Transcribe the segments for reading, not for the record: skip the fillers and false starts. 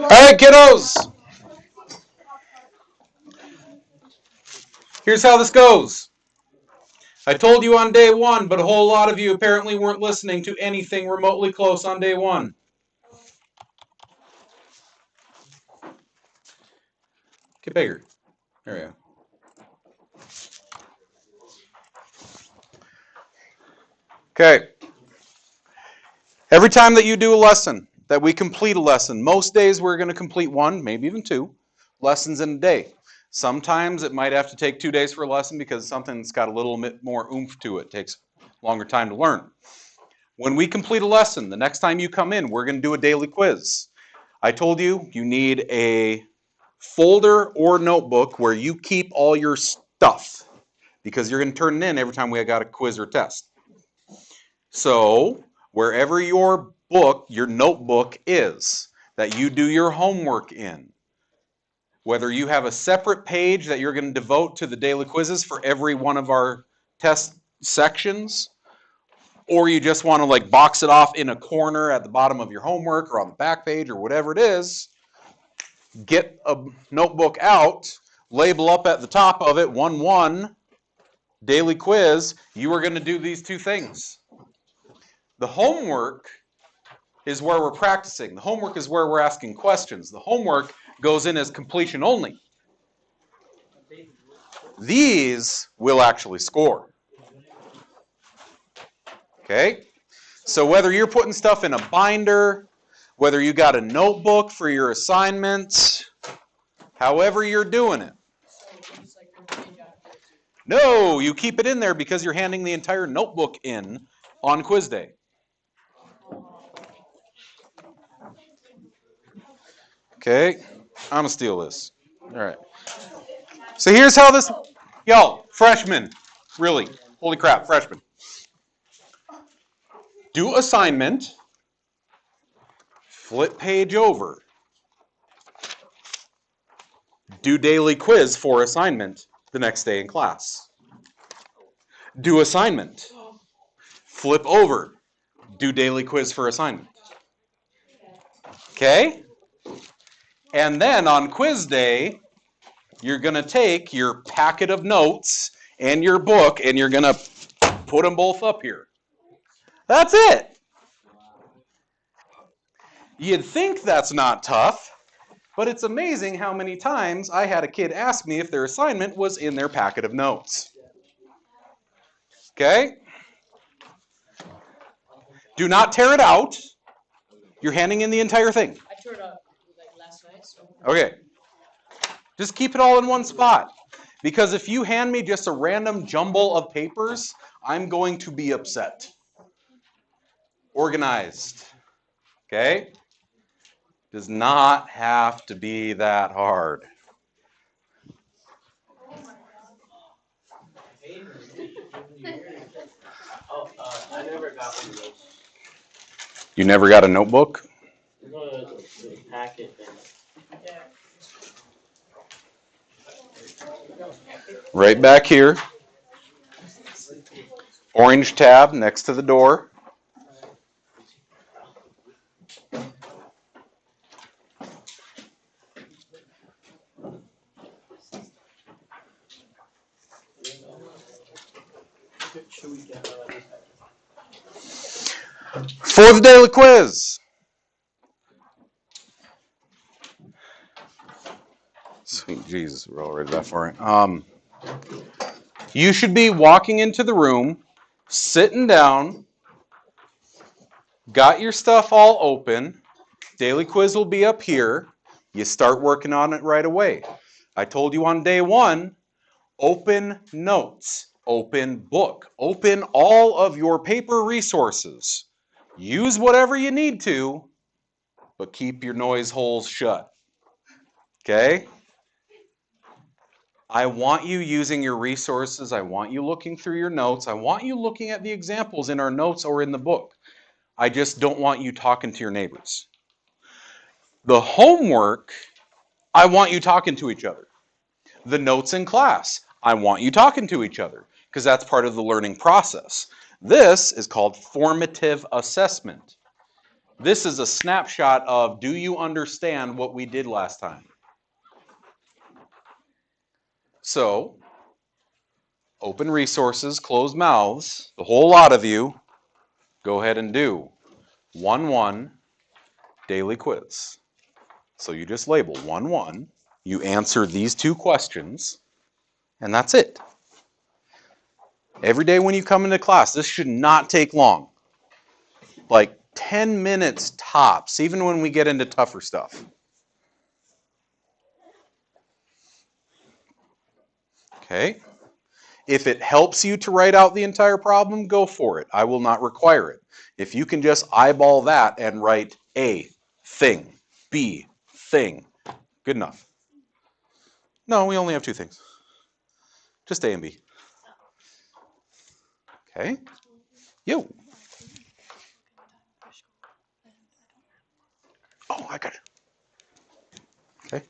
All right, kiddos. Here's how this goes. I told you on day one, but a whole lot of you apparently weren't listening to anything remotely close on day one. Get bigger. There we go. Okay. Every time that you do a lesson, that we complete a lesson, most days we're going to complete one, maybe even two, lessons in a day. Sometimes it might have to take 2 days for a lesson because something's got a little bit more oomph to it. It takes longer time to learn. When we complete a lesson, the next time you come in, we're going to do a daily quiz. I told you, you need a folder or notebook where you keep all your stuff because you're going to turn it in every time we got a quiz or test. So, wherever your book, your notebook is, that you do your homework in, whether you have a separate page that you're going to devote to the daily quizzes for every one of our test sections, or you just want to like box it off in a corner at the bottom of your homework or on the back page or whatever it is, get a notebook out, label up at the top of it, 1-1, daily quiz. You are going to do these two things. The homework is where we're practicing. The homework is where we're asking questions. The homework goes in as completion only. These will actually score. Okay? So whether you're putting stuff in a binder, whether you got a notebook for your assignments, however you're doing it. No, you keep it in there because you're handing the entire notebook in on quiz day. Okay, I'm gonna steal this. All right. So here's how this, y'all, freshmen, really, holy crap, freshmen. Do assignment, flip page over. Do daily quiz for assignment the next day in class. Do assignment, flip over. Do daily quiz for assignment. Okay? And then on quiz day, you're going to take your packet of notes and your book and you're going to put them both up here. That's it. You'd think that's not tough, but it's amazing how many times I had a kid ask me if their assignment was in their packet of notes. Okay? Do not tear it out. You're handing in the entire thing. I tore it out like last night. So. Okay. Just keep it all in one spot. Because if you hand me just a random jumble of papers, I'm going to be upset. Organized. Okay? Does not have to be that hard. I never got one of those. You never got a notebook? The packet thing. Right back here. Orange tab next to the door. For the daily quiz. Sweet Jesus, we're already that far in. You should be walking into the room, sitting down, got your stuff all open. Daily quiz will be up here. You start working on it right away. I told you on day one, open notes, open book, open all of your paper resources. Use whatever you need to, but keep your noise holes shut. Okay? I want you using your resources. I want you looking through your notes. I want you looking at the examples in our notes or in the book. I just don't want you talking to your neighbors. The homework, I want you talking to each other. The notes in class, I want you talking to each other because that's part of the learning process. This is called formative assessment. This is a snapshot of, do you understand what we did last time? So, open resources, closed mouths, the whole lot of you, go ahead and do 1-1 daily quiz. So you just label 1-1, you answer these two questions, and that's it. Every day when you come into class, this should not take long. Like 10 minutes tops, even when we get into tougher stuff. Okay? If it helps you to write out the entire problem, go for it. I will not require it. If you can just eyeball that and write A, thing, B, thing, good enough. No, we only have two things. Just A and B. Okay? Yo. Oh, I got it. Okay.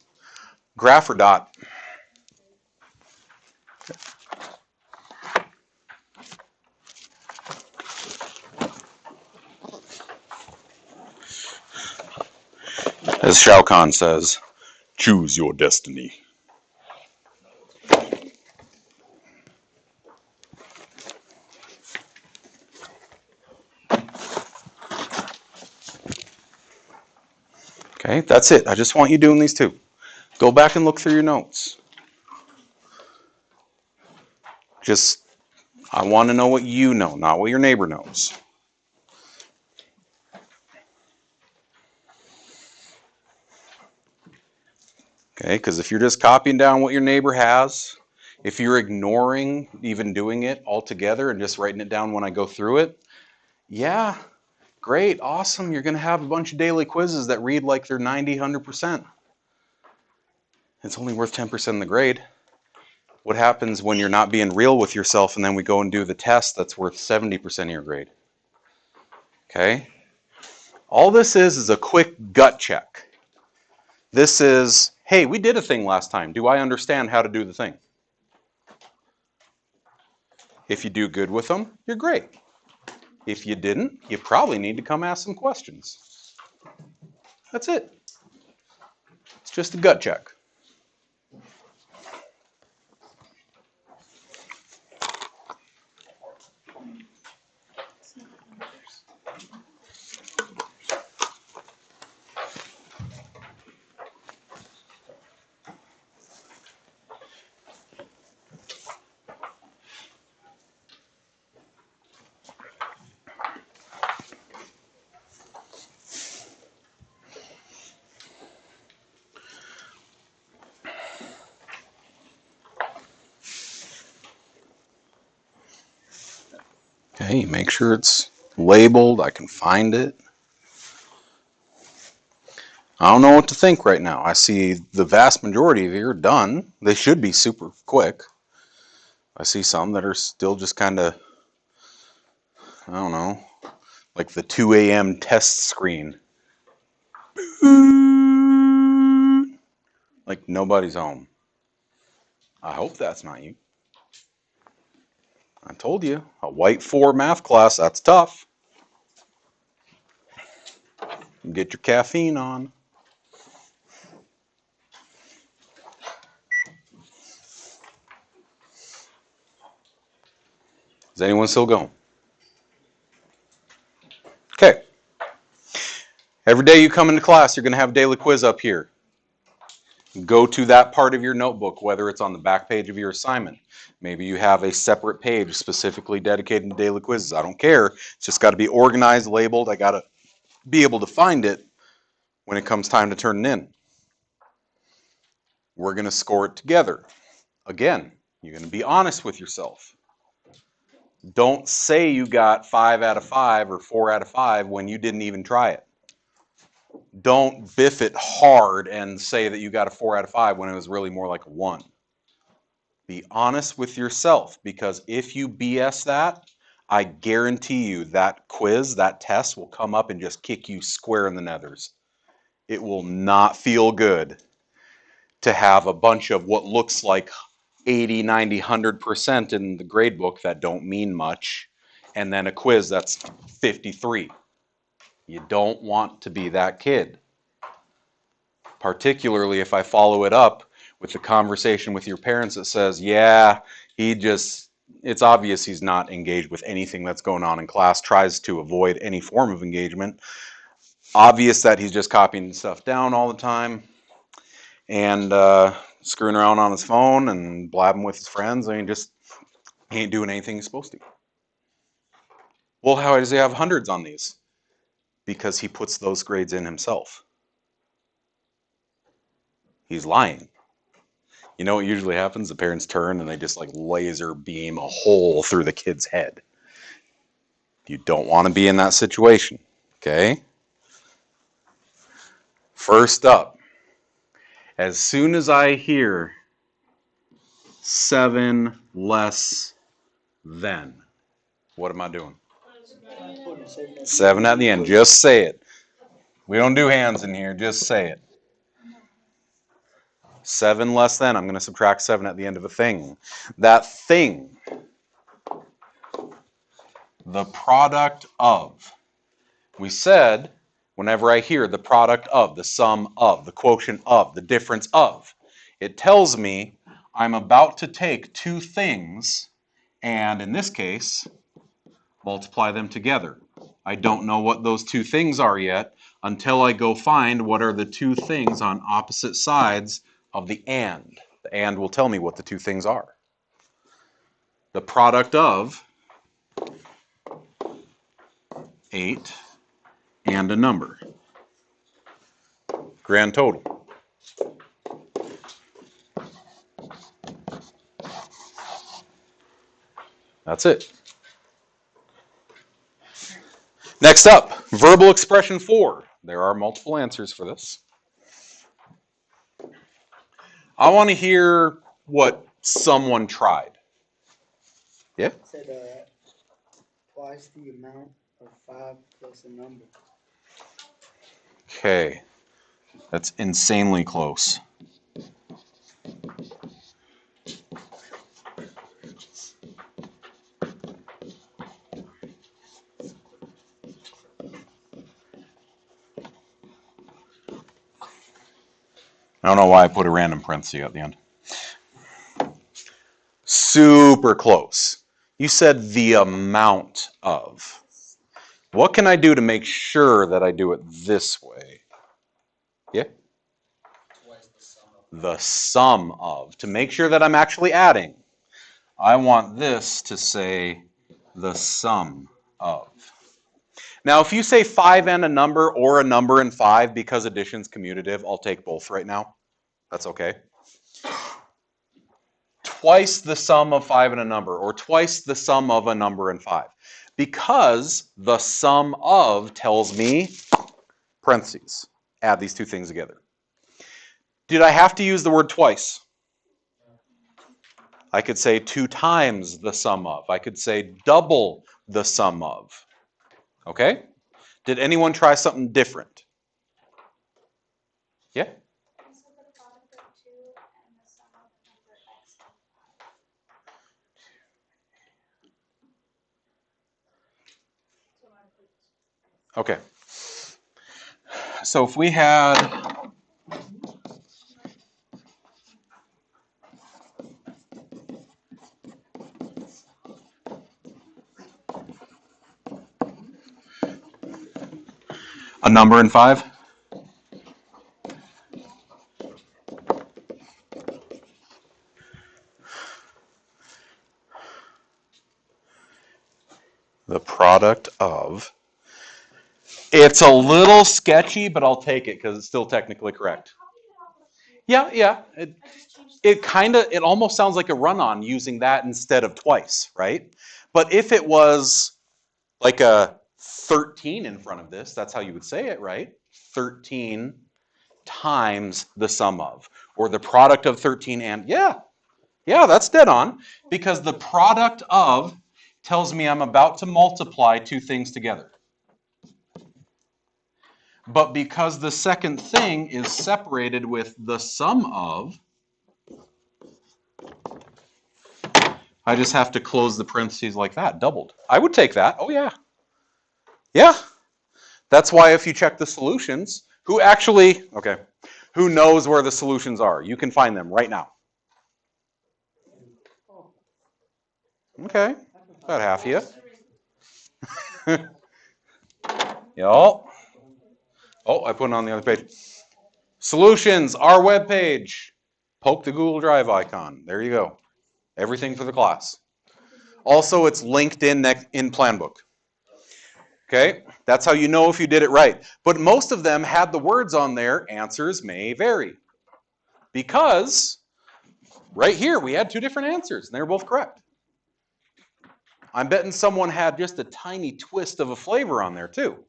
Graph or dot? As Shao Kahn says, choose your destiny. Okay, that's it. I just want you doing these two. Go back and look through your notes. Just, I want to know what you know, not what your neighbor knows. Okay, because if you're just copying down what your neighbor has, if you're ignoring even doing it altogether and just writing it down when I go through it, yeah, great, awesome. You're going to have a bunch of daily quizzes that read like they're 90, 100%. It's only worth 10% of the grade. What happens when you're not being real with yourself and then we go and do the test that's worth 70% of your grade? Okay? All this is a quick gut check. This is, hey, we did a thing last time. Do I understand how to do the thing? If you do good with them, you're great. If you didn't, you probably need to come ask some questions. That's it. It's just a gut check. Okay, make sure it's labeled. I can find it. I don't know what to think right now. I see the vast majority of you are done. They should be super quick. I see some that are still just kind of, I don't know, like the 2 a.m. test screen. Like nobody's home. I hope that's not you. I told you, a white 4 math class, that's tough. Get your caffeine on. Is anyone still going? Okay. Every day you come into class, you're going to have a daily quiz up here. Go to that part of your notebook, whether it's on the back page of your assignment. Maybe you have a separate page specifically dedicated to daily quizzes. I don't care. It's just got to be organized, labeled. I got to be able to find it when it comes time to turn it in. We're going to score it together. Again, you're going to be honest with yourself. Don't say you got 5 out of 5 or 4 out of 5 when you didn't even try it. Don't biff it hard and say that you got a 4 out of 5 when it was really more like a 1. Be honest with yourself, because if you BS that, I guarantee you that quiz, that test will come up and just kick you square in the nethers. It will not feel good to have a bunch of what looks like 80, 90, 100% in the grade book that don't mean much, and then a quiz that's 53. You don't want to be that kid. Particularly if I follow it up with the conversation with your parents that says, yeah, it's obvious he's not engaged with anything that's going on in class, tries to avoid any form of engagement. Obvious that he's just copying stuff down all the time and screwing around on his phone and blabbing with his friends. I mean, he ain't doing anything he's supposed to. Well, how does he have hundreds on these? Because he puts those grades in himself. He's lying. You know what usually happens? The parents turn and they just like laser beam a hole through the kid's head. You don't want to be in that situation, okay? First up, as soon as I hear 7 less than, what am I doing? 7 at the end. Just say it. We don't do hands in here. Just say it. 7 less than. I'm going to subtract 7 at the end of a thing. That thing, the product of. We said, whenever I hear the product of, the sum of, the quotient of, the difference of, it tells me I'm about to take two things and, in this case, multiply them together. I don't know what those two things are yet until I go find what are the two things on opposite sides of the and. The and will tell me what the two things are. The product of 8 and a number. Grand total. That's it. Next up, verbal expression 4. There are multiple answers for this. I want to hear what someone tried. Yeah? It said twice the amount of 5 plus a number. Okay. That's insanely close. I don't know why I put a random parenthesis at the end. Super close. You said the amount of. What can I do to make sure that I do it this way? Yeah? The sum of. To make sure that I'm actually adding. I want this to say the sum of. Now, if you say 5 and a number or a number and 5 because addition's commutative, I'll take both right now. That's okay. Twice the sum of 5 and a number, or twice the sum of a number and 5. Because the sum of tells me, parentheses, add these two things together. Did I have to use the word twice? I could say 2 times the sum of. I could say double the sum of. Okay? Did anyone try something different? Yeah? Okay. So if we had a number and 5, the product of, it's a little sketchy, but I'll take it because it's still technically correct. Yeah. It almost sounds like a run-on using that instead of twice, right? But if it was like a 13 in front of this, that's how you would say it, right? 13 times the sum of, or the product of 13 and, yeah, that's dead on, because the product of tells me I'm about to multiply two things together. But because the second thing is separated with the sum of, I just have to close the parentheses like that, doubled. I would take that. Oh, yeah. Yeah. That's why if you check the solutions, who knows where the solutions are? You can find them right now. Okay, about half of you. Y'all. Oh, I put it on the other page. Solutions, our webpage. Poke the Google Drive icon. There you go. Everything for the class. Also, it's linked in plan book. Okay, that's how you know if you did it right. But most of them had the words on there, answers may vary. Because right here we had two different answers and they were both correct. I'm betting someone had just a tiny twist of a flavor on there too.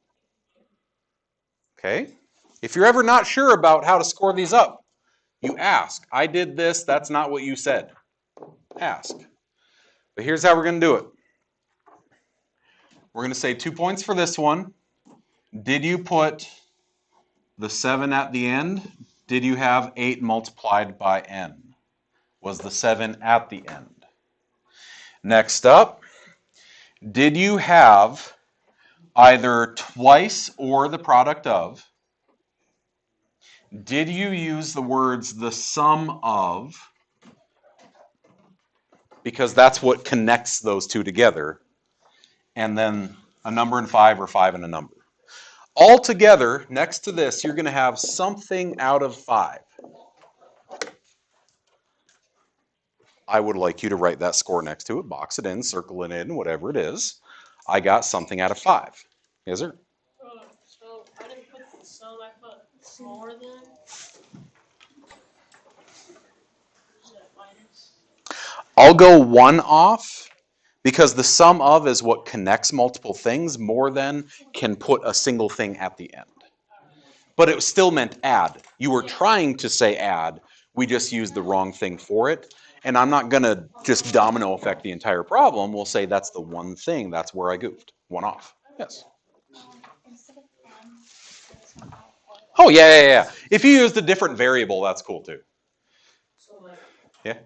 Okay, if you're ever not sure about how to score these up, you ask. I did this, that's not what you said. Ask. But here's how we're going to do it. We're going to say 2 points for this one. Did you put the 7 at the end? Did you have 8 multiplied by n? Was the 7 at the end? Next up, did you have either twice or the product of? Did you use the words the sum of? Because that's what connects those two together. And then a number and 5 or 5 and a number. All together, next to this, you're going to have something out of 5. I would like you to write that score next to it, box it in, circle it in, whatever it is. I got something out of 5. Yes, sir? So I didn't put the sum, I put more than. Is that minus? I'll go 1 off because the sum of is what connects multiple things. More than can put a single thing at the end. But it still meant add. You were trying to say add. We just used the wrong thing for it. And I'm not going to just domino effect the entire problem. We'll say that's the one thing. That's where I goofed. 1 off. Yes. Instead of n, Oh, yeah. If you used a different variable, that's cool too. So like, Yeah.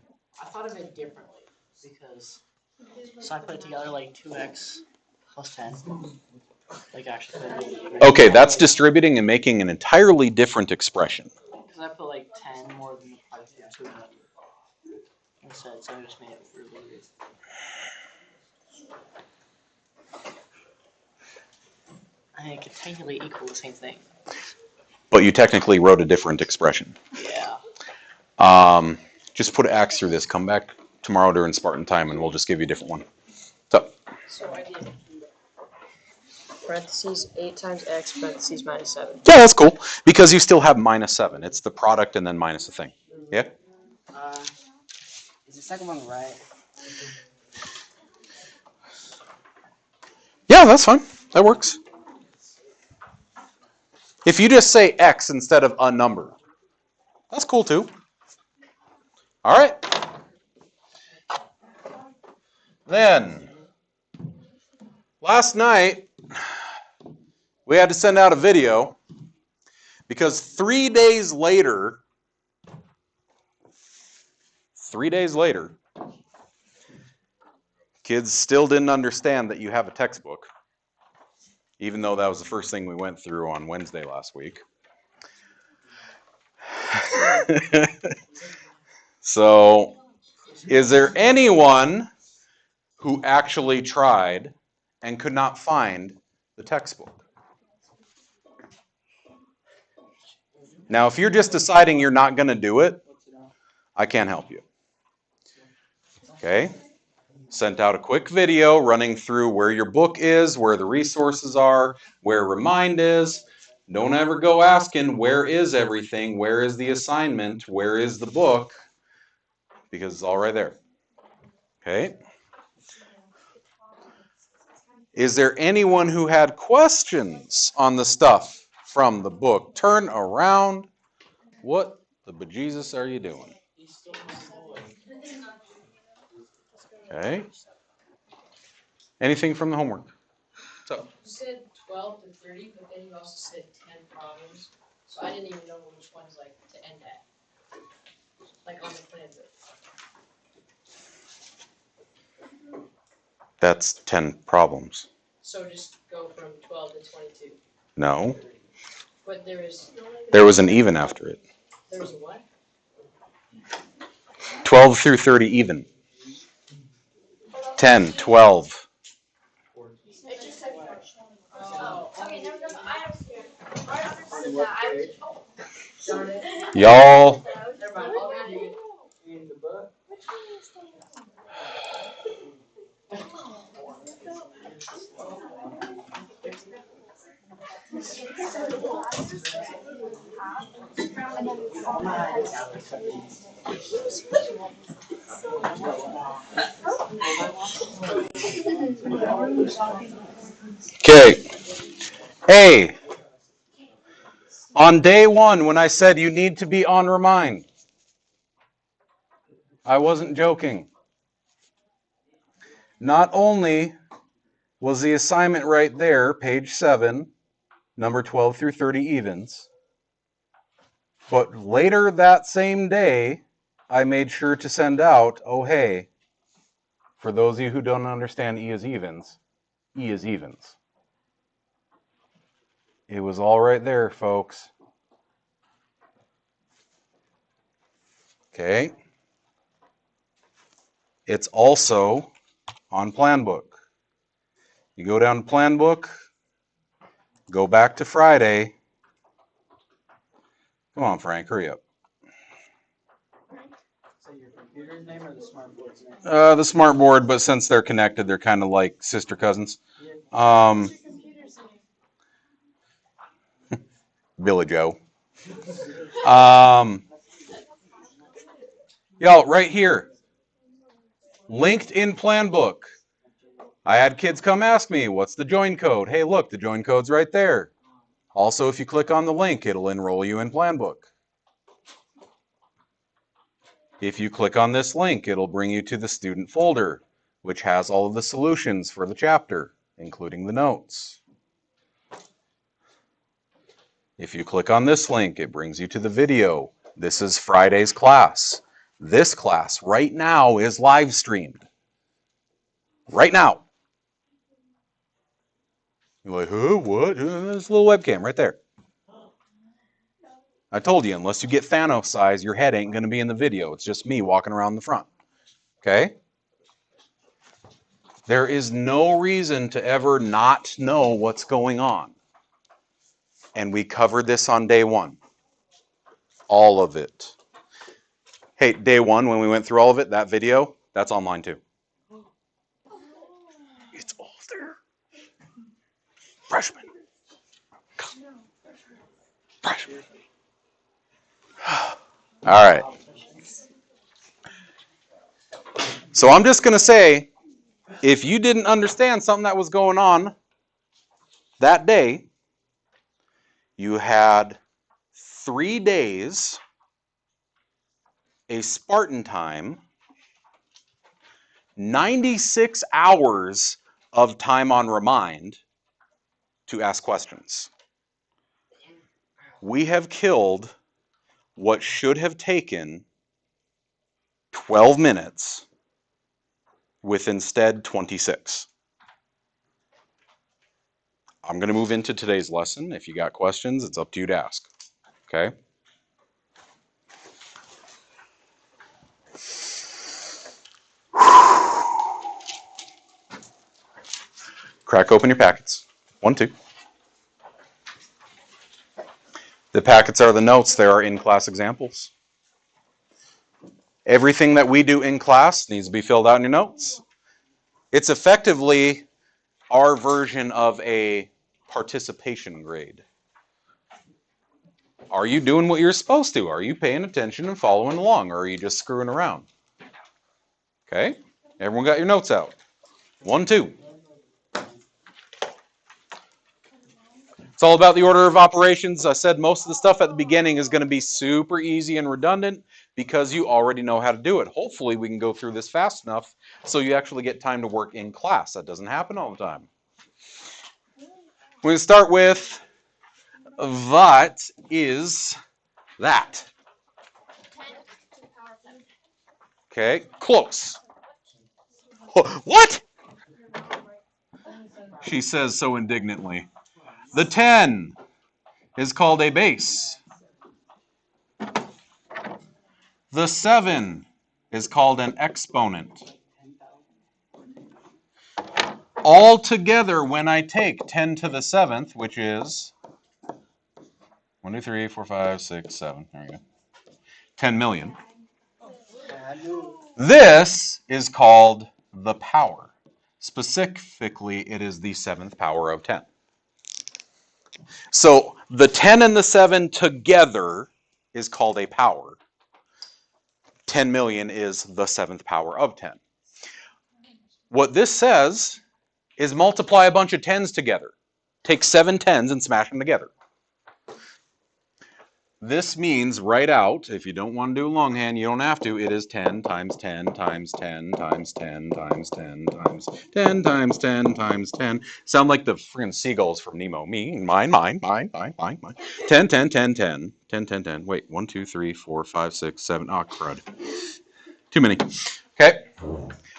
I thought of it differently because so I put it together like 2x plus 10. Like actually put it Okay, that's distributing and making an entirely different expression. because I put like 10 more than the product of two and a number instead, so I just made it really weird. I mean, it could technically equal the same thing. But you technically wrote a different expression. Yeah. Just put an X through this. Come back tomorrow during Spartan time and we'll just give you a different one. So I did parentheses 8 times x parentheses minus 7. Yeah, that's cool. Because you still have minus 7. It's the product and then minus a thing. Yeah? Is the second one right? Yeah, that's fine. That works. If you just say X instead of a number, that's cool too. All right. Then, last night, we had to send out a video because 3 days later, kids still didn't understand that you have a textbook, even though that was the first thing we went through on Wednesday last week. So, is there anyone who actually tried and could not find the textbook? Now, if you're just deciding you're not going to do it, I can't help you. Okay? Sent out a quick video running through where your book is, where the resources are, where Remind is. Don't ever go asking, where is everything? Where is the assignment? Where is the book? Because it's all right there. Okay? Is there anyone who had questions on the stuff from the book? Turn around. What the bejesus are you doing? Okay. Anything from the homework? So. You said 12 to 30, but then you also said 10 problems. So I didn't even know which one's like to end at. Like on the plan book. That's 10 problems. So just go from 12 to 22. No. But there was an even after it. was a what? 12 through 30 even. 10, 12. Oh, Okay, no, I understand. I understood that. I was just, darn it. Y'all, Never mind, I'll read it. In the book. which one are you staying okay. Hey, on day one, when I said you need to be on remind, I wasn't joking. Not only was the assignment right there, page 7, number 12 through 30 evens, but later that same day, I made sure to send out, oh hey, for those of you who don't understand E is evens, E is evens. It was all right there, folks. Okay. It's also on plan book. You go down to plan book, go back to Friday. Come on, Frank, hurry up. So your computer's name or the smartboard's name? The smart board, but since they're connected, they're kind of like sister cousins. Billy Joe. Y'all, right here, linked in plan book. I had kids come ask me, what's the join code? Hey, look, the join code's right there. Also, if you click on the link, it'll enroll you in plan book. If you click on this link, it'll bring you to the student folder, which has all of the solutions for the chapter, including the notes. If you click on this link, it brings you to the video. This is Friday's class. This class right now is live streamed. Right now. You're like, huh, what? There's a little webcam right there. I told you, unless you get Thanos size, your head ain't going to be in the video. It's just me walking around the front. Okay? There is no reason to ever not know what's going on. And we covered this on day one. All of it. Hey, day one, when we went through all of it, that video, that's online too. It's all there. Freshman. Freshman. All right. So I'm just going to say, if you didn't understand something that was going on that day, you had 3 days, a Spartan time, 96 hours of time on remind to ask questions. We have killed what should have taken 12 minutes with instead 26. I'm going to move into today's lesson. If you got questions, it's up to you to ask. Okay? Crack open your packets. 1, 2. The packets are the notes. There are in-class examples. Everything that we do in class needs to be filled out in your notes. It's effectively our version of a participation grade. Are you doing what you're supposed to? Are you paying attention and following along? Or are you just screwing around? Okay? Everyone got your notes out. 1, 2. It's all about the order of operations. I said most of the stuff at the beginning is going to be super easy and redundant because you already know how to do it. Hopefully we can go through this fast enough so you actually get time to work in class. That doesn't happen all the time. We're going to start with what is that? Okay, close. What? She says so indignantly. The 10 is called a base. The 7 is called an exponent. All together, when I take 10 to the 7th, which is 1, 2, 3, 4, 5, 6, 7, there we go, 10 million. I knew This is called the power. Specifically, it is the 7th power of 10. So the 10 and the 7 together is called a power. 10 million is the 7th power of 10. What this says is multiply a bunch of 10s together. Take 7 10s and smash them together. This means write out, if you don't want to do longhand, you don't have to, it is 10 times 10 times 10 times 10 times 10 times 10 times 10 times 10. Sound like the freaking seagulls from Nemo. Me, mine, mine, mine, mine, mine, mine. 10, 10, 10, 10, 10, 10, 10. Wait, 1, 2, 3, 4, 5, 6, 7. Oh, crud. Too many. Okay.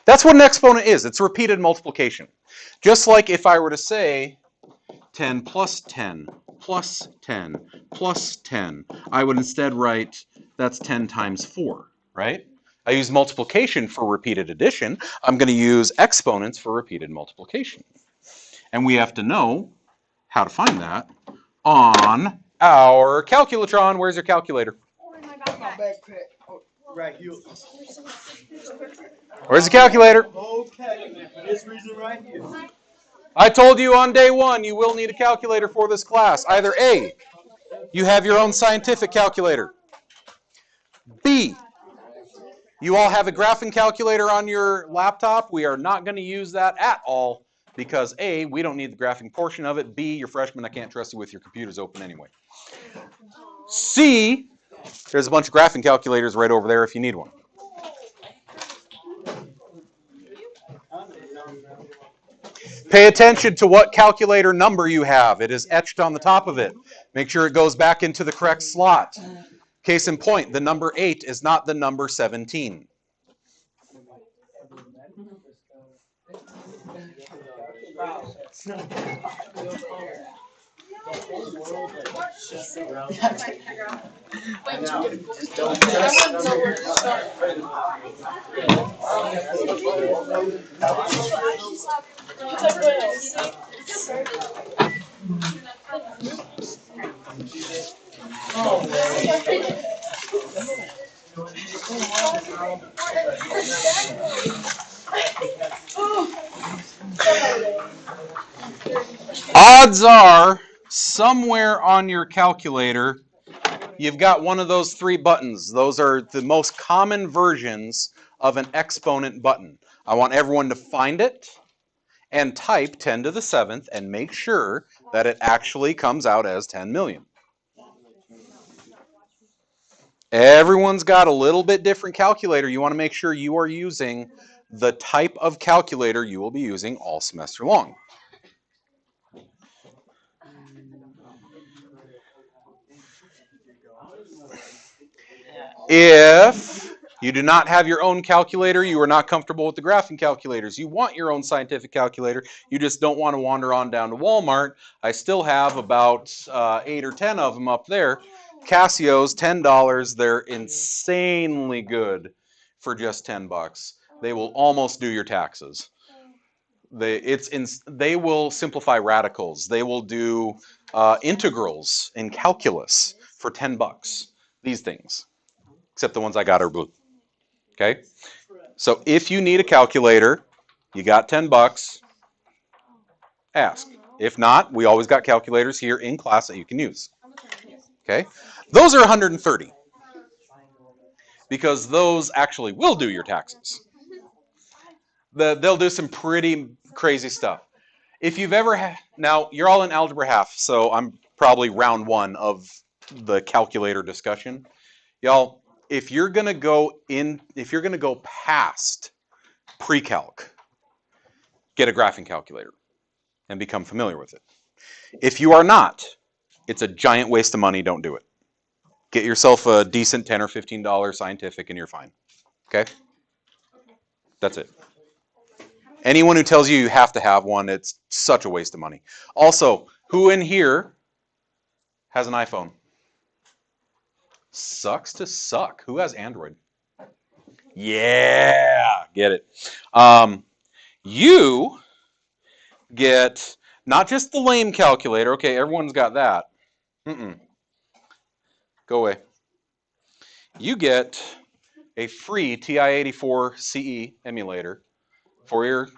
That's what an exponent is. It's repeated multiplication. Just like if I were to say 10 plus 10 plus 10 plus 10, I would instead write that's 10 times 4, right? I use multiplication for repeated addition. I'm going to use exponents for repeated multiplication. And we have to know how to find that on our calculatron. Where's your calculator? My my backpack. backpack. Oh, right here. Where's the calculator? Okay, for this reason right here. I told you on day 1 you will need a calculator for this class. Either A, you have your own scientific calculator. B, you all have a graphing calculator on your laptop. We are not going to use that at all because A, we don't need the graphing portion of it. B, you're freshmen. I can't trust you with your computers open anyway. C, there's a bunch of graphing calculators right over there if you need one. Pay attention to what calculator number you have. It is etched on the top of it. Make sure it goes back into the correct slot. Case in point, the number 8 is not the number 17. Odds are, somewhere on your calculator, you've got one of those 3 buttons. Those are the most common versions of an exponent button. I want everyone to find it and type 10 to the 7th and make sure that it actually comes out as 10 million. Everyone's got a little bit different calculator. You want to make sure you are using the type of calculator you will be using all semester long. If you do not have your own calculator, you are not comfortable with the graphing calculators, you want your own scientific calculator, you just don't want to wander on down to Walmart, I still have about 8 or 10 of them up there. Casio's, $10. They're insanely good for just $10. They will almost do your taxes. They will simplify radicals. They will do integrals in calculus for $10. These things. Except the ones I got are blue. Okay? So if you need a calculator, you got $10, ask. If not, we always got calculators here in class that you can use. Okay? Those are $130 because those actually will do your taxes. They'll do some pretty crazy stuff. If you've ever now you're all in algebra half, so I'm probably round 1 of the calculator discussion. Y'all, if you're gonna go past pre-calc, get a graphing calculator and become familiar with it. If you are not, it's a giant waste of money. Don't do it. Get yourself a decent $10 or $15 scientific and you're fine. Okay? That's it. Anyone who tells you you have to have one, it's such a waste of money. Also, Who in here has an iPhone? Sucks to suck. Who has Android? Yeah, get it. You get not just the lame calculator. Okay, everyone's got that. Go away. You get a free TI-84 CE emulator for your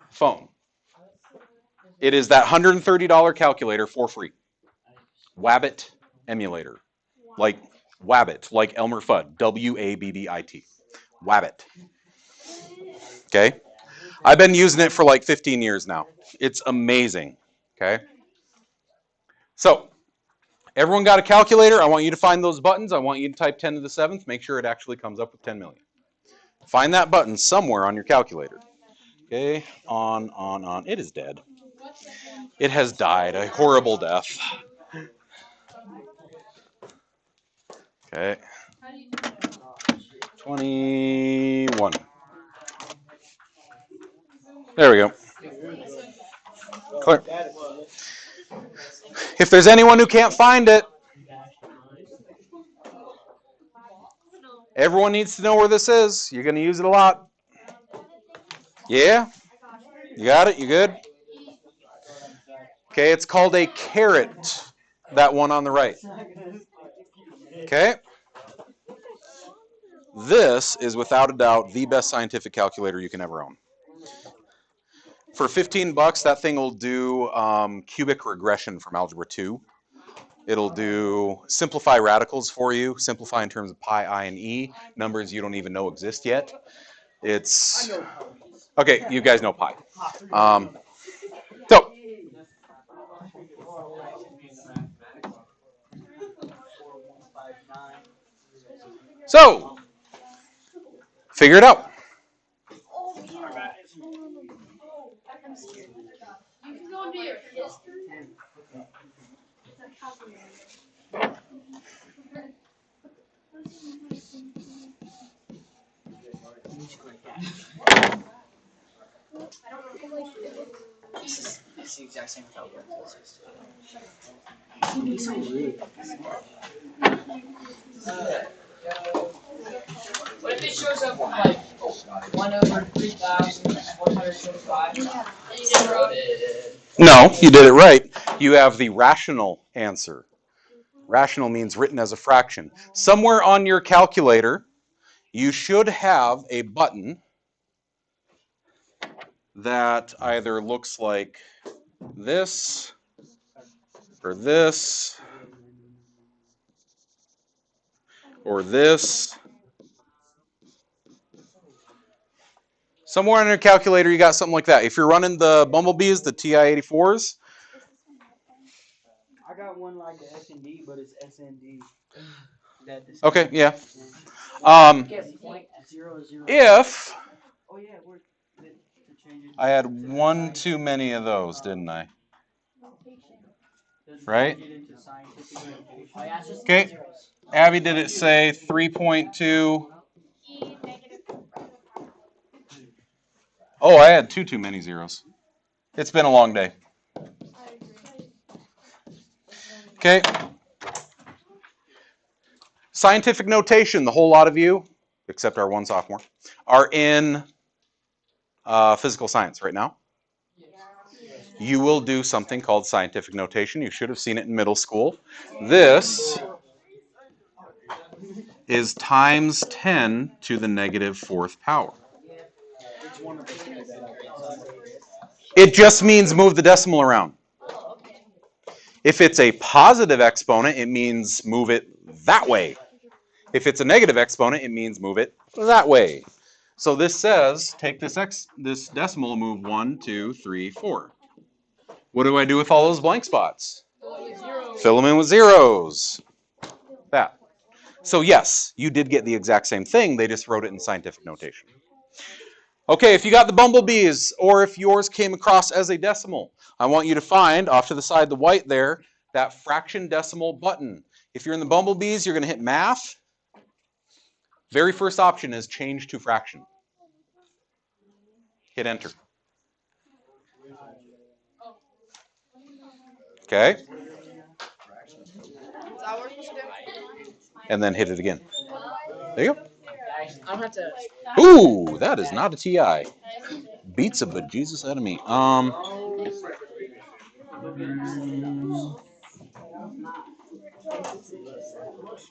phone. It is that $130 calculator for free. Wabbit emulator. Like Wabbit, like Elmer Fudd. Wabbit. Wabbit. Okay? I've been using it for like 15 years now. It's amazing. Okay? So, everyone got a calculator? I want you to find those buttons. I want you to type 10 to the 7th. Make sure it actually comes up with 10 million. Find that button somewhere on your calculator. Okay? On. It is dead. It has died a horrible death. Okay. 21. There we go. Clear. If there's anyone who can't find it, everyone needs to know where this is. You're going to use it a lot. Yeah? You got it? You good? Okay, it's called a caret, that one on the right. Okay? This is without a doubt the best scientific calculator you can ever own. For 15 bucks, that thing will do cubic regression from Algebra 2. It'll do simplify radicals for you, simplify in terms of pi, I, and e, numbers you don't even know exist yet. It's okay. You guys know pi. So So, figure it out. You can go into your history. It's the exact same calculator. What if it shows up like 1/3,125? And you never wrote it. No, you did it right. You have the rational answer. Rational means written as a fraction. Somewhere on your calculator, you should have a button that either looks like this or this or this. Somewhere on your calculator, you got something like that. If you're running the Bumblebees, the TI-84s. I got one like the S&D, but it's SND. Okay, yeah. If I had one too many of those, didn't I? Right? Okay. Abby, did it say 3.2? Oh, I had too many zeros. It's been a long day. Okay. Scientific notation, the whole lot of you, except our one sophomore, are in physical science right now. You will do something called scientific notation. You should have seen it in middle school. This is times 10 to the negative fourth power. It just means move the decimal around. If it's a positive exponent, it means move it that way. If it's a negative exponent, it means move it that way. So this says, take this decimal and move 1, 2, 3, 4. What do I do with all those blank spots? Fill them in with zeros. That. So yes, you did get the exact same thing. They just wrote it in scientific notation. Okay, if you got the Bumblebees, or if yours came across as a decimal, I want you to find, off to the side, the white there, that fraction decimal button. If you're in the Bumblebees, you're going to hit Math. Very first option is change to fraction. Hit Enter. Okay, Is that what we're supposed to do? and then hit it again. There you go. I don't have to. Ooh, that is not a TI. Beats a bejesus out of me.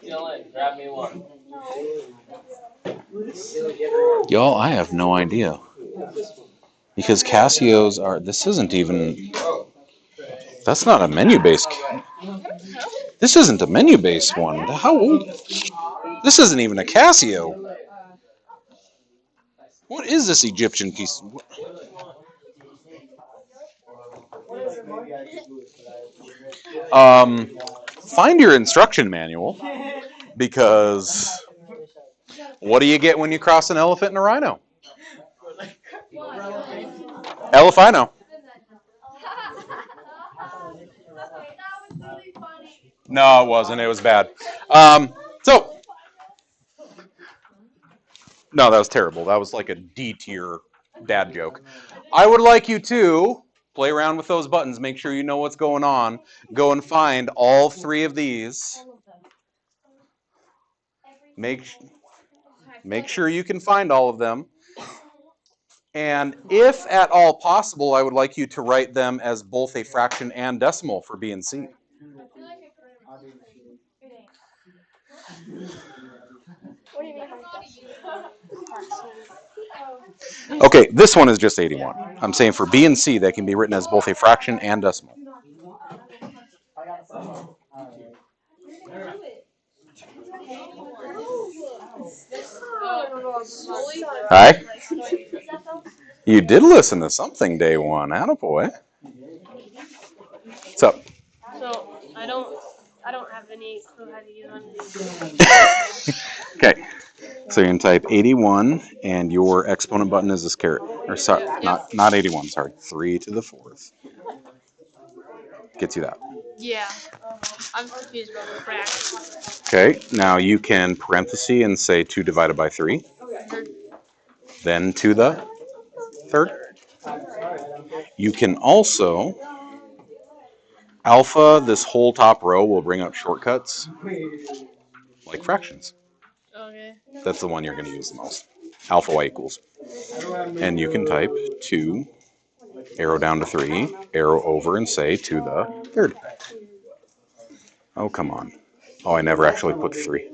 Dylan, grab me one. Y'all, I have no idea. Because Casios are, this isn't even, that's not a menu-based, this isn't a menu-based one. How old? This isn't even a Casio. What is this Egyptian piece? Find your instruction manual, because what do you get when you cross an elephant and a rhino? Elephino. No, it wasn't. It was bad. So, no, that was terrible. That was like a D tier dad joke. I would like you to play around with those buttons. Make sure you know what's going on. Go and find all three of these. Make sure you can find all of them. And if at all possible, I would like you to write them as both a fraction and decimal for B and C. What do you mean? Okay, this one is just 81. I'm saying for B and C, they can be written as both a fraction and decimal. Hi. You did listen to something day one, attaboy. What's up? So I don't have any clue how to use one of these. Okay, so you can type 81, and your exponent button is this caret. Or sorry, not 81. Sorry, 3 to the 4th. Gets you that. Yeah. I'm confused about the fraction. Okay, now you can parenthesis and say 2 divided by 3. Then to the 3rd. You can also, alpha, this whole top row will bring up shortcuts, like fractions. Okay. That's the one you're going to use the most. Alpha y equals. And you can type 2, arrow down to 3, arrow over and say to the 3rd. Oh, come on. Oh, I never actually put 3.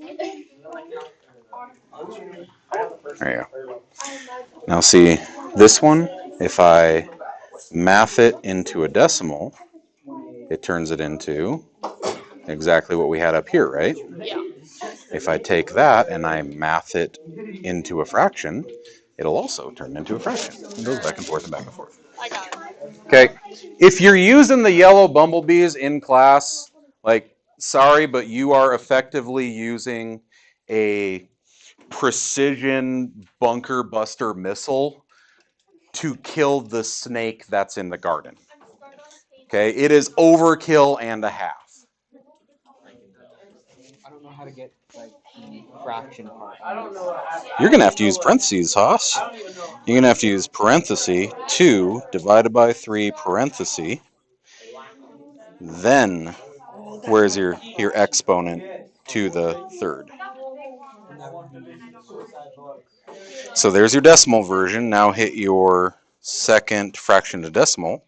There you go. Now see, this one, if I math it into a decimal, it turns it into exactly what we had up here, right? Yeah. If I take that and I math it into a fraction, it'll also turn into a fraction. It goes back and forth and back and forth. I got it. Okay, if you're using the yellow bumblebees in class, like, sorry, but you are effectively using a precision bunker buster missile to kill the snake that's in the garden. Okay, it is overkill and a half. I don't know how to get like the fraction part. You're gonna have to use parentheses, Haas. You're gonna have to use parenthesis 2 divided by 3 parenthesis. Then, where's your exponent to the 3rd? So there's your decimal version. Now hit your second fraction to decimal.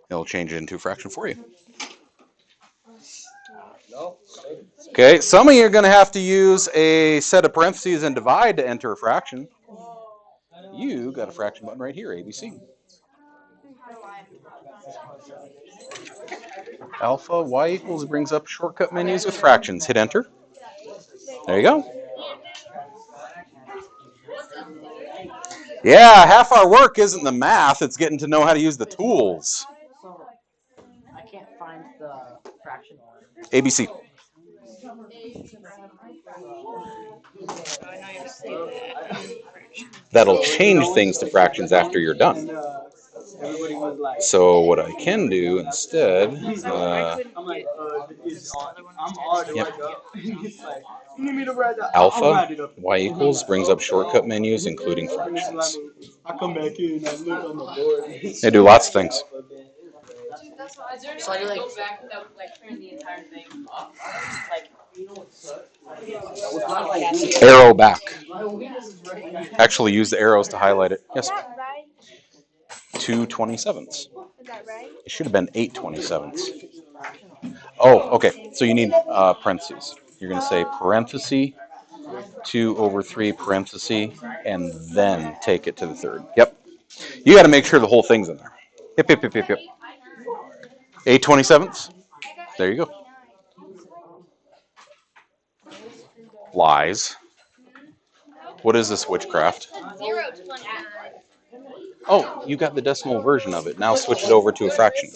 It'll change it into a fraction for you. Okay, some of you are going to have to use a set of parentheses and divide to enter a fraction. You got a fraction button right here, ABC. Alpha y equals brings up shortcut menus with fractions. Hit enter. There you go. Yeah, half our work isn't the math, it's getting to know how to use the tools. So I can't find the fraction one. ABC. That'll change things to fractions after you're done. So what I can do instead, alpha y equals brings up shortcut menus including fractions. I come back here and I look on the board. They do lots of things. That's what I do. So I do, like- Go back without like clearing the entire thing. Like, Arrow back. My weakness is right here. Actually, use the arrows to highlight it. Yes. Is that right? 2/27. Is that right? It should have been 8/27. Oh, okay. So you need parentheses. You're going to say parenthesis 2/3 parenthesis and then take it to the third. Yep. You got to make sure the whole thing's in there. Yep, yep, yep, yep, yep. 8/27. There you go. Lies. What is this witchcraft? 0.29. Oh, you got the decimal version of it. Now switch it over to a fraction.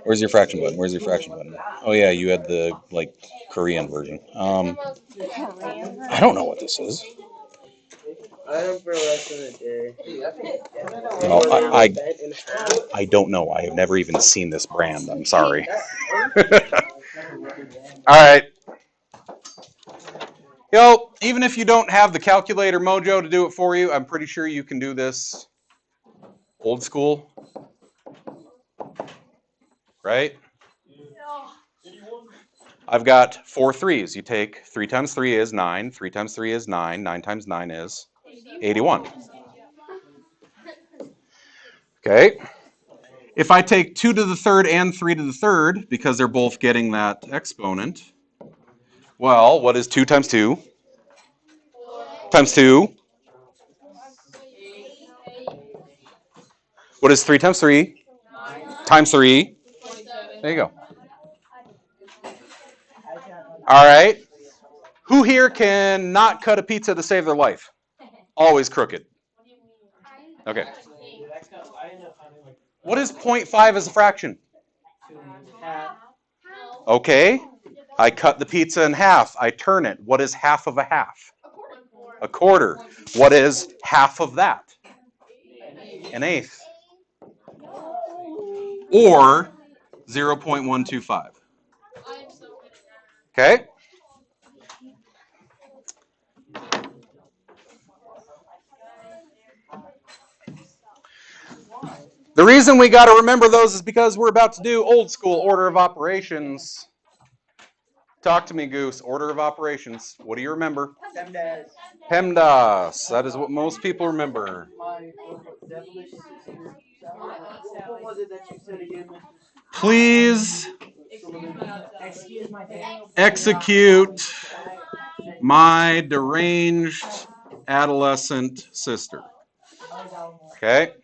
Where's your fraction button? Where's your fraction button? Oh yeah, you had the like Korean version. I don't know what this is. Item for less than a day. Well, I don't know. I have never even seen this brand. I'm sorry. All right. Yo, even if you don't have the calculator mojo to do it for you, I'm pretty sure you can do this old school. Right? I've got 4 3s. You take 3 times 3 is 9. 3 times 3 is 9. 9 times 9 is 81. Okay. If I take 2 to the third and 3 to the third, because they're both getting that exponent, well, what is 2 times 2? Times 2. What is 3 times 3? Times 3. There you go. All right. Who here can not cut a pizza to save their life? Always crooked. Okay. What is 0.5 as a fraction? Okay. I cut the pizza in half. I turn it. What is half of a half? A quarter. What is half of that? An eighth. Or 0.125. Okay? The reason we got to remember those is because we're about to do old school order of operations. Talk to me, Goose. Order of operations. What do you remember? PEMDAS. PEMDAS. That is what most people remember. My devilish sister. What was it that you said again, Mr. Please Excuse my dad. execute my deranged adolescent sister. Okay?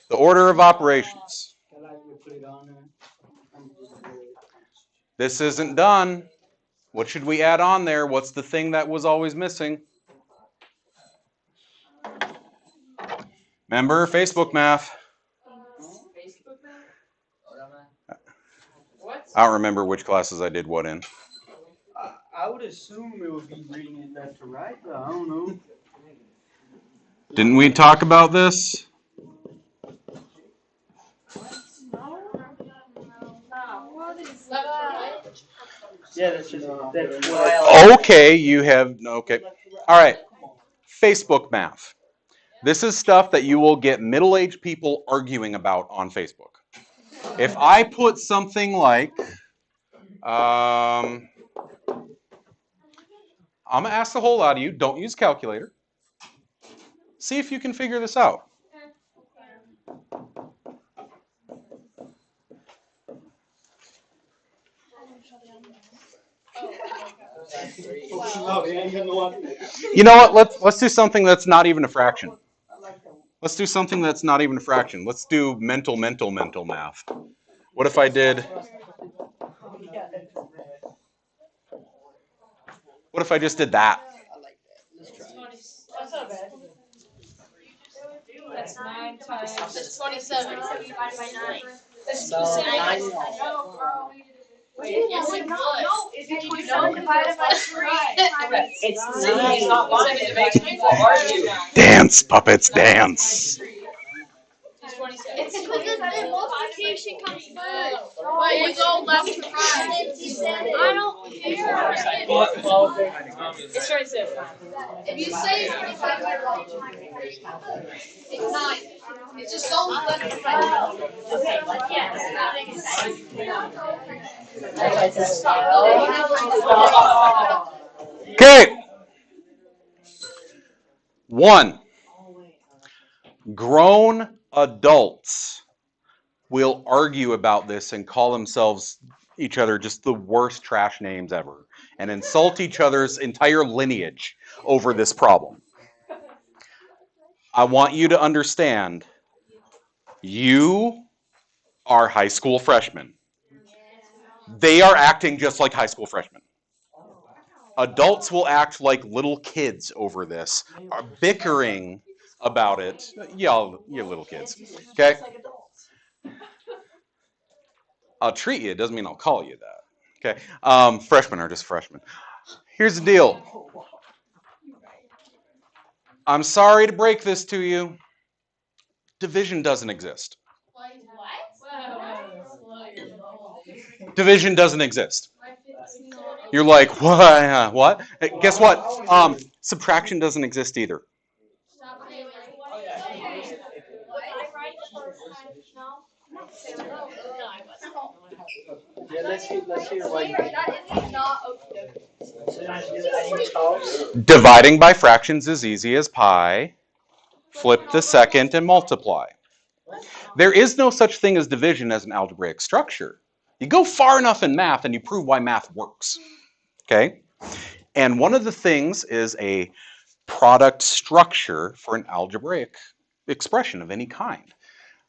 The order of operations. Can I put it on there? This isn't done. What should we add on there? What's the thing that was always missing? Remember Facebook math. I don't remember which classes I did what in. I would assume it would be reading it left to right, but I don't know. Didn't we talk about this? Yeah, that's just that's what I Okay, you have, okay. All right, Facebook math. This is stuff that you will get middle-aged people arguing about on Facebook. If I put something like, I'm going to ask the whole lot of you, don't use calculator. See if you can figure this out. You know what? Let's do something that's not even a fraction. Let's do something that's not even a fraction. Let's do mental math. What if I did? What if I just did that? That's 9 times. That's 27 divided by 9. That's No, 9. Yes, it was. No, is it 27 divided by 3? It's It's not mine. It makes people argue. Dance, puppets, dance. It's 27. It's because it's been multiplication. multiplication comes first. But you go left to right. I don't care. It's right there. If you say 25 by wrong, it's not. It's just solely left to right. Okay, but yes. Okay. 1. Grown adults will argue about this and call themselves each other just the worst trash names ever and insult each other's entire lineage over this problem. I want you to understand, you are high school freshmen. They are acting just like high school freshmen. Adults will act like little kids over this, are bickering about it. Yeah, you're little kids. Okay? I'll treat you. It doesn't mean I'll call you that. Okay? Freshmen are just freshmen. Here's the deal. I'm sorry to break this to you. Division doesn't exist. Division doesn't exist. You're like, what? What? Hey, guess what? Subtraction doesn't exist either. Yeah, let's hear why That is not okay. Dividing by fractions is easy as pi. Flip the second and multiply. There is no such thing as division as an algebraic structure. You go far enough in math and you prove why math works. Okay? And one of the things is a product structure for an algebraic expression of any kind.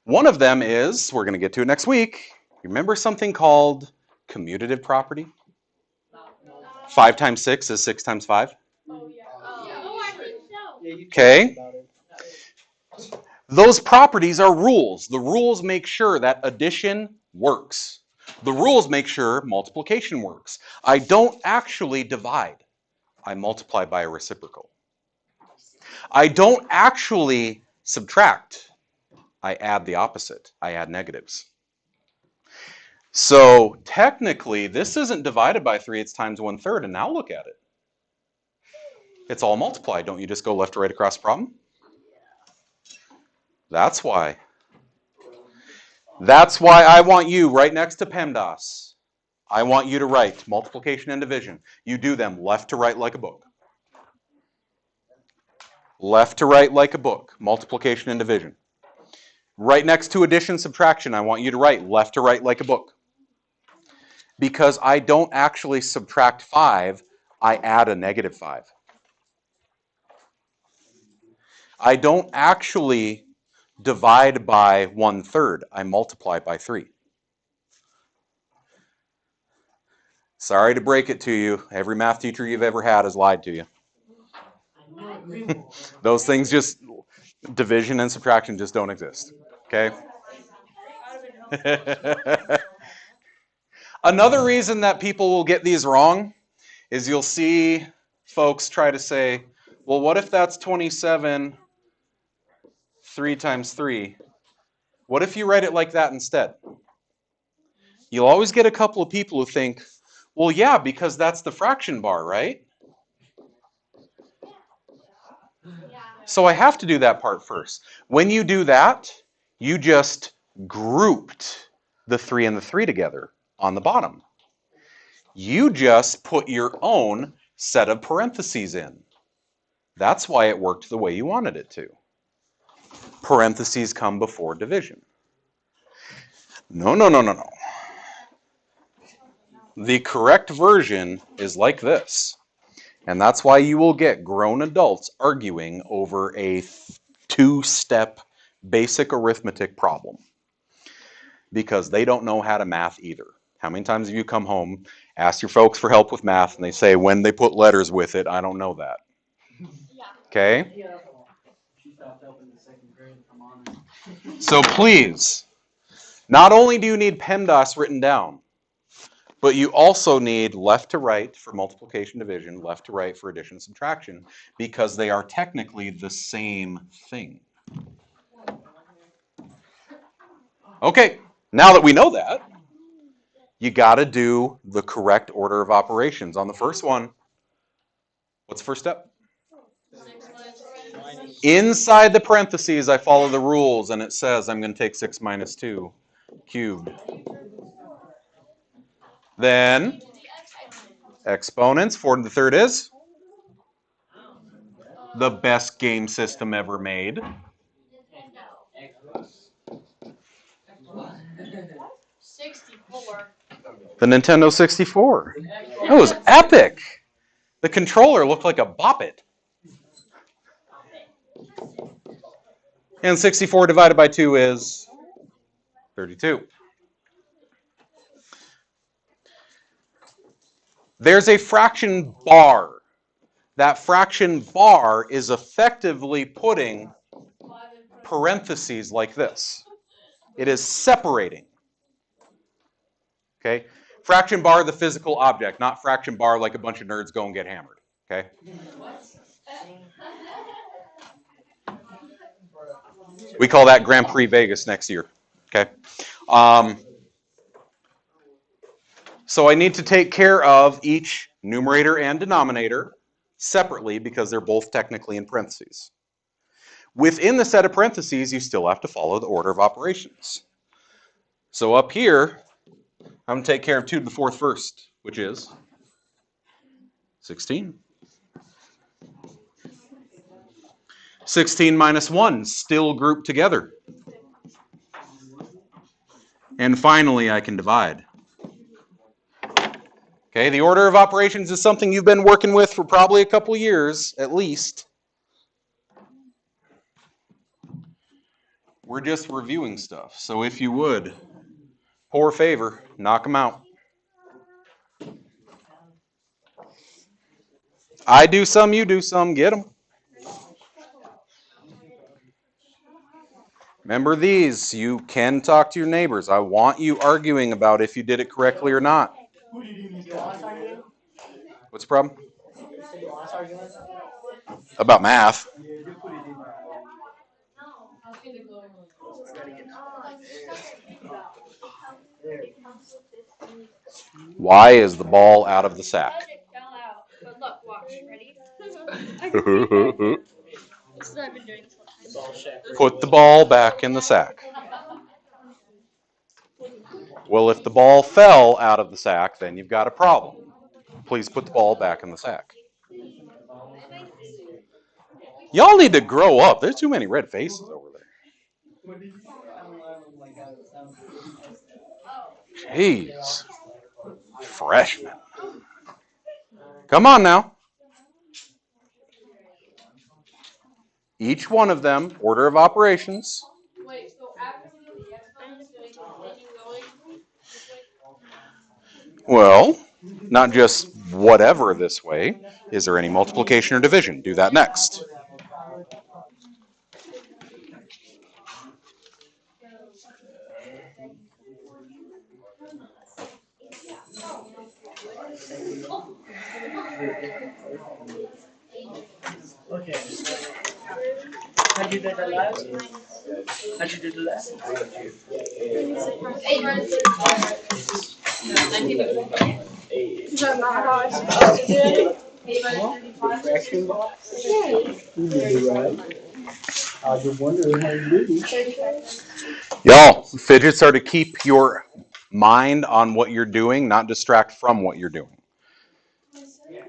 One of them is, we're going to get to it next week, remember something called commutative property? 5 times 6 is 6 times 5. Okay. Those properties are rules. The rules make sure that addition works. The rules make sure multiplication works. I don't actually divide. I multiply by a reciprocal. I don't actually subtract. I add the opposite. I add negatives. So technically, this isn't divided by 3, it's times 1/3, and now look at it. It's all multiplied. Don't you just go left to right across the problem? That's why. That's why I want you right next to PEMDAS. I want you to write multiplication and division. You do them left to right like a book. Left to right like a book. Multiplication and division. Right next to addition, subtraction, I want you to write left to right like a book. Because I don't actually subtract 5, I add a negative 5. I don't actually divide by 1/3, I multiply by 3. Sorry to break it to you, every math teacher you've ever had has lied to you. Those things just, division and subtraction just don't exist, okay? Another reason that people will get these wrong is you'll see folks try to say, well, what if that's 27, 3 times 3? What if you write it like that instead? You'll always get a couple of people who think, well, yeah, because that's the fraction bar, right? So I have to do that part first. When you do that, you just grouped the 3 and the 3 together on the bottom. You just put your own set of parentheses in. That's why it worked the way you wanted it to. Parentheses come before division. No, no, no, no, no. The correct version is like this. And that's why you will get grown adults arguing over a 2-step basic arithmetic problem. Because they don't know how to math either. How many times have you come home, asked your folks for help with math, and they say, when they put letters with it, I don't know that. Okay? So please, not only do you need PEMDAS written down, but you also need left to right for multiplication, division, left to right for addition, subtraction, because they are technically the same thing. Okay, Now that we know that, you got to do the correct order of operations. On the first one, what's the first step? Inside the parentheses, I follow the rules, and it says I'm going to take 6 minus 2 cubed. Then, exponents, 4 to the third is the best game system ever made. 64. The Nintendo 64. That was epic. The controller looked like a Bop It. And 64 divided by 2 is 32. There's a fraction bar. That fraction bar is effectively putting parentheses like this. It is separating. Okay? Fraction bar, the physical object, not fraction bar like a bunch of nerds go and get hammered. Okay? We call that Grand Prix Vegas next year. Okay? So I need to take care of each numerator and denominator separately because they're both technically in parentheses. Within the set of parentheses, you still have to follow the order of operations. So up here, I'm going to take care of 2 to the 4th first, which is 16. 16 minus 1, still grouped together. And finally, I can divide. Okay, the order of operations is something you've been working with for probably a couple years, at least. We're just reviewing stuff. So if you would, pour favor, knock them out. I do some, you do some, get them. Remember these, you can talk to your neighbors. I want you arguing about if you did it correctly or not. What's the problem? About math. Why is the ball out of the sack? But look, watch. Ready? This is what I've been doing this whole time. Put the ball back in the sack. Well, if the ball fell out of the sack, then you've got a problem. Please put the ball back in the sack. Y'all need to grow up. There's too many red faces over there. Jeez. Freshmen. Come on now. Each one of them, order of operations. Wait, so after we do the exponents, do we continue going this way? Well, not just whatever this way. Is there any multiplication or division? Do that next. Okay. How'd you do the last? How'd you do the last? 8 minus 35. Is that not how I'm supposed to do it? 8 minus 35. You did it right. I was just wondering how you did it. Y'all, fidgets are to keep your mind on what you're doing, not distract from what you're doing.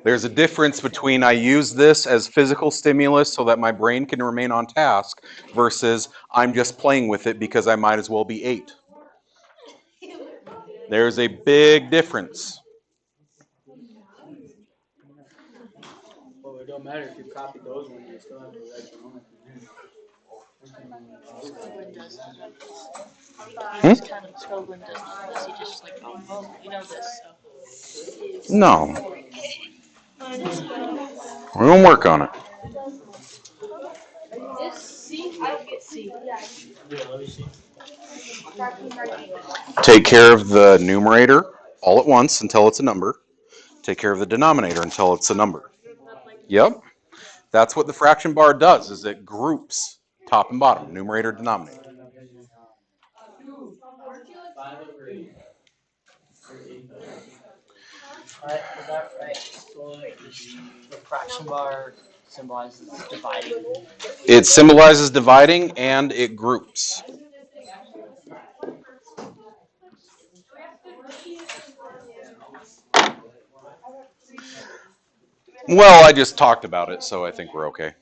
There's a difference between I use this as physical stimulus so that my brain can remain on task versus I'm just playing with it because I might as well be 8. There's a big difference. Well, it don't matter if you copy those ones, you still have to write them on. Scoglin does not this. He just like, oh, well, you know this. So. No. We're going to work on it. This C, I don't get C. Take care of the numerator all at once until it's a number. Take care of the denominator until it's a number. Yep. That's what the fraction bar does, is it groups top and bottom, numerator, denominator. Right? Is that right? The fraction bar symbolizes dividing. It symbolizes dividing and it groups. Well, I just talked about it, so I think we're okay.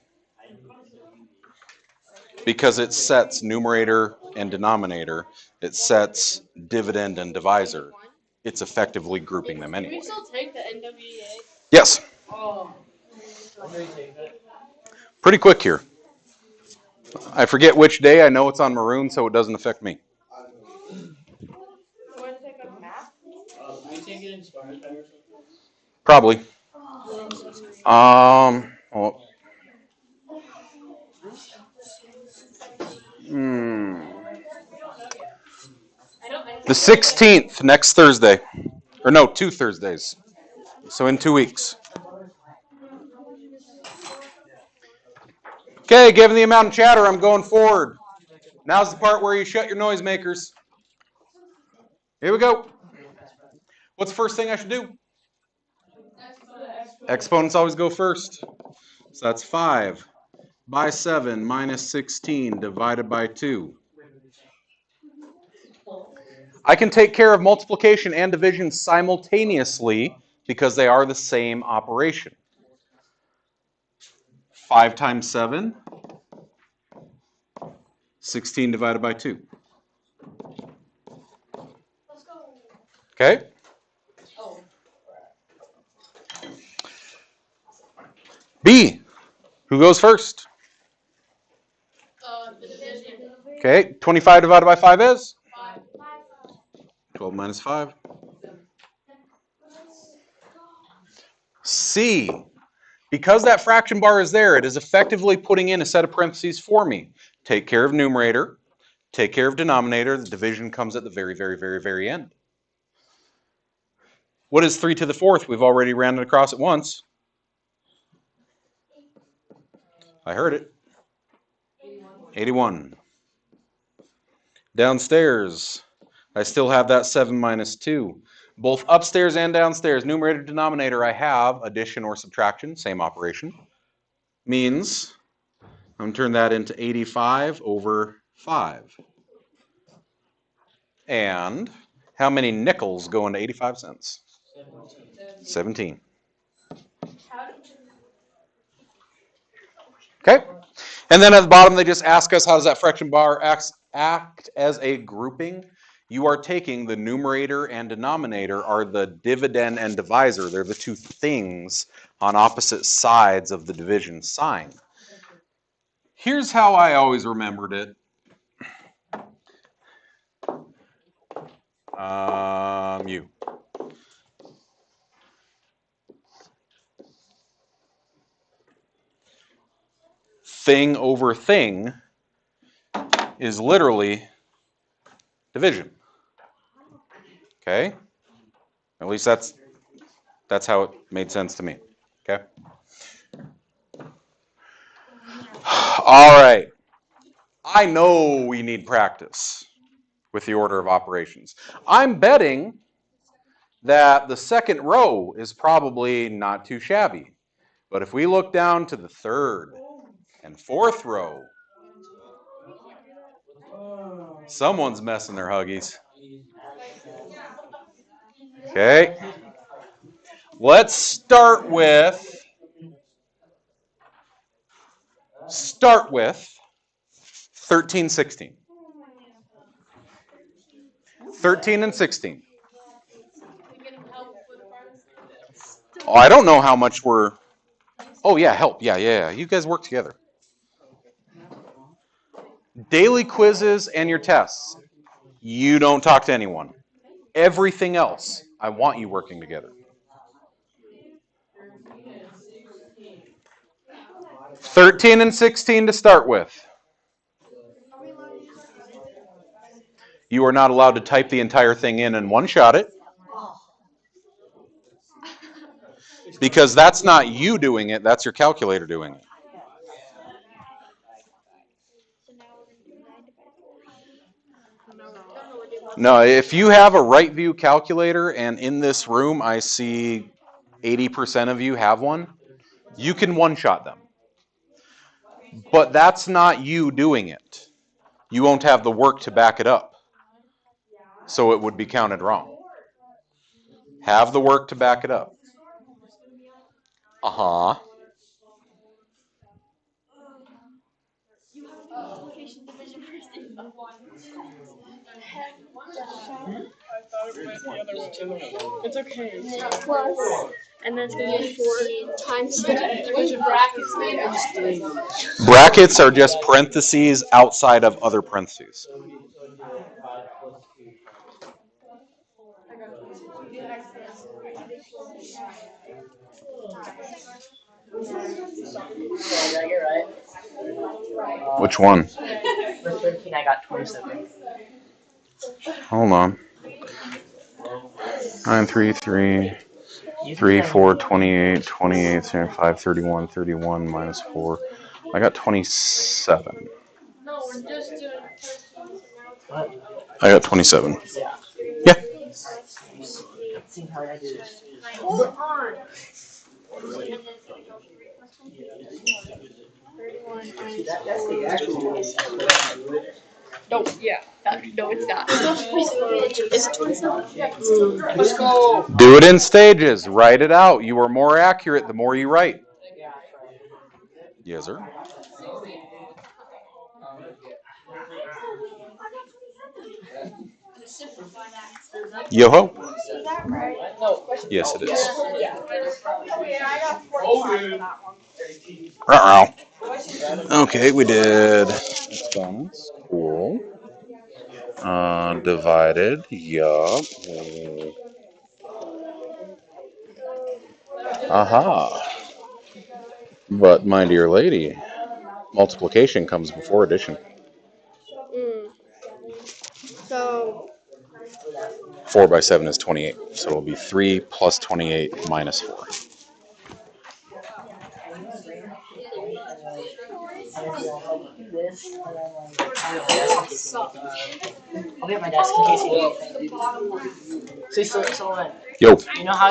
Because it sets numerator and denominator, it sets dividend and divisor. It's effectively grouping them Can anyway. we still take the NWEA? Yes, Oh. When do we take it? pretty quick here. I forget which day. I know it's on maroon, so it doesn't affect me. You want to take a math? Do we take it in Spartan time or something? Probably. Well, the 16th, next Thursday. Or no, 2 Thursdays. So in 2 weeks. Okay, given the amount of chatter, I'm going forward. Now's the part where you shut your noisemakers. Here we go. What's the first thing I should do? Exponents always go first. So that's 5 by 7 minus 16 divided by 2. I can take care of multiplication and division simultaneously because they are the same operation. 5 times 7, 16 divided by 2. Okay? B. Who goes first? The division. Okay, 25 divided by 5 is? 5. 12 minus 5. C. Because that fraction bar is there, it is effectively putting in a set of parentheses for me. Take care of numerator, take care of denominator, the division comes at the very, very, very, very end. What is 3 to the 4th? We've already ran it across it once. I heard it. 81. Downstairs, I still have that 7 minus 2. Both upstairs and downstairs, numerator, denominator, I have addition or subtraction, same operation. Means I'm going to turn that into 85 over 5. And how many nickels go into 85 cents? 17. Okay. And then at the bottom, they just ask us, how does that fraction bar act as a grouping? You are taking the numerator and denominator are the dividend and divisor. They're the two things on opposite sides of the division sign. Here's how I always remembered it. You. Thing over thing is literally division. Okay? At least that's how it made sense to me. Okay? All right. I know we need practice with the order of operations. I'm betting that the second row is probably not too shabby. But if we look down to the third and fourth row, someone's messing their huggies. Okay. Let's start with 13, 16. 13 and 16. Oh, I don't know how much we're... Oh, yeah, help. Yeah. You guys work together. Daily quizzes and your tests. You don't talk to anyone. Everything else, I want you working together. 13 and 16 to start with. You are not allowed to type the entire thing in and one-shot it. Because that's not you doing it, that's your calculator doing it. No, if you have a right view calculator and in this room I see 80% of you have one, you can one-shot them. But that's not you doing it. You won't have the work to back it up. So it would be counted wrong. Have the work to back it up. Uh-huh. It's okay. Plus, and then it's gonna be 4 times division brackets. Brackets are just parentheses outside of other parentheses. Did I get right? Which one? For 13, I got 27. Hold on. 9, 3, 3, You 3, think 4, 28, 28, 75, 31, 31, minus 4. I got 27. No, we're just doing 13. What? I got 27. Yeah. Yeah. See how I do this. Hold on. 31 See, times that's the 4. actual one. No, yeah. No, it's not. Is it 27? Let's go. Do it in stages. Write it out. You are more accurate the more you write. Yes, sir. Yo-ho. Is that right? Yes, it is. Okay, I got 45 for that one. Ruh-roh. Okay, we did exponents. Cool. Divided. Yup. Aha. But, my dear lady, multiplication comes before addition. So, 4 by 7 is 28. So it'll be 3 plus 28 minus 4. I'll be at my desk in case you need anything. So Yo. you know how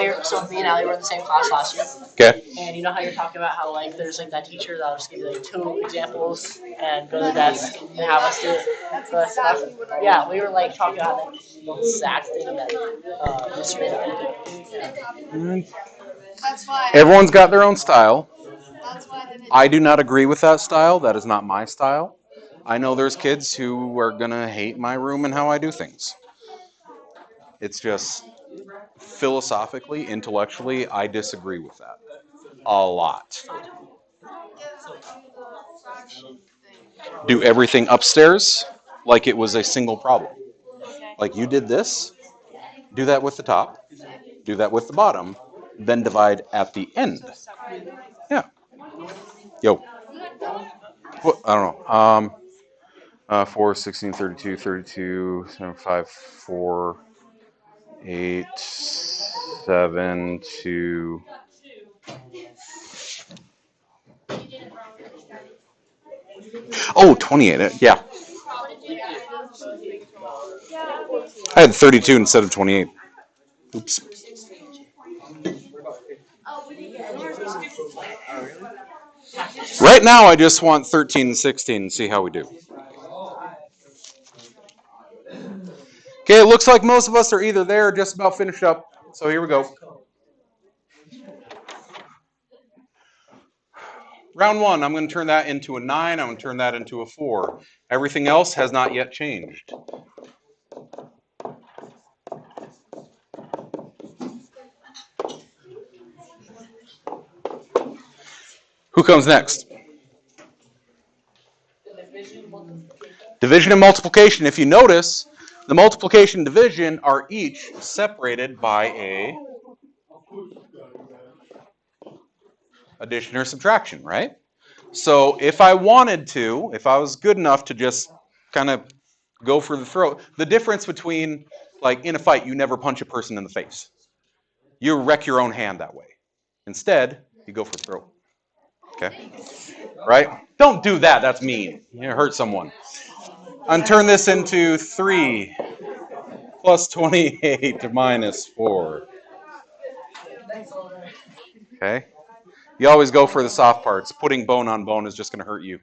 me and Allie were in the same class last year? Okay. And you know how you're talking about how like there's like that teacher that'll just give you like 2 examples and go to the desk and have us do it. So that's yeah, we were like talking about the exact thing that Mr. did. that's why. Everyone's got their own style. That's why they didn't. I do not agree with that style. That is not my style. I know there's kids who are going to hate my room and how I do things. It's just philosophically, intellectually, I disagree with that a lot. Do everything upstairs like it was a single problem. Like you did this, do that with the top, do that with the bottom, then divide at the end. Yeah. Yo. What? I don't know. 4, 16, 32, 32, 75, 4, 8, 7, 2. Oh, 28. Yeah. I had 32 instead of 28. Oops. Right now, I just want 13 and 16 and see how we do. Okay, it looks like most of us are either there or just about finished up. So here we go. Round 1, I'm going to turn that into a 9. I'm going to turn that into a 4. Everything else has not yet changed. Who comes next? Division and multiplication. If you notice, the multiplication and division are each separated by a addition or subtraction, right? So if I wanted to, if I was good enough to just kind of go for the throat, the difference between, like in a fight, you never punch a person in the face. You wreck your own hand that way. Instead, you go for the throat. Okay? Right? Don't do that. That's mean. You hurt someone. And turn this into 3. plus 28 minus 4. Okay. You always go for the soft parts. Putting bone on bone is just going to hurt you.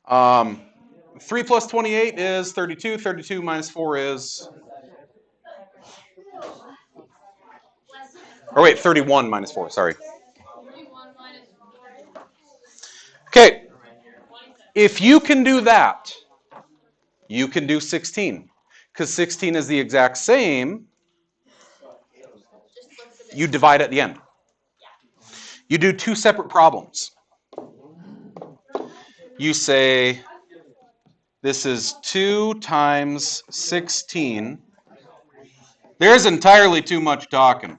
3 plus 28 is 32. 32 minus 4 is... Or wait, 31 minus 4, sorry. Okay. If you can do that, you can do 16. Because 16 is the exact same. You divide at the end. You do 2 separate problems. You say, this is 2 times 16. There's entirely too much talking.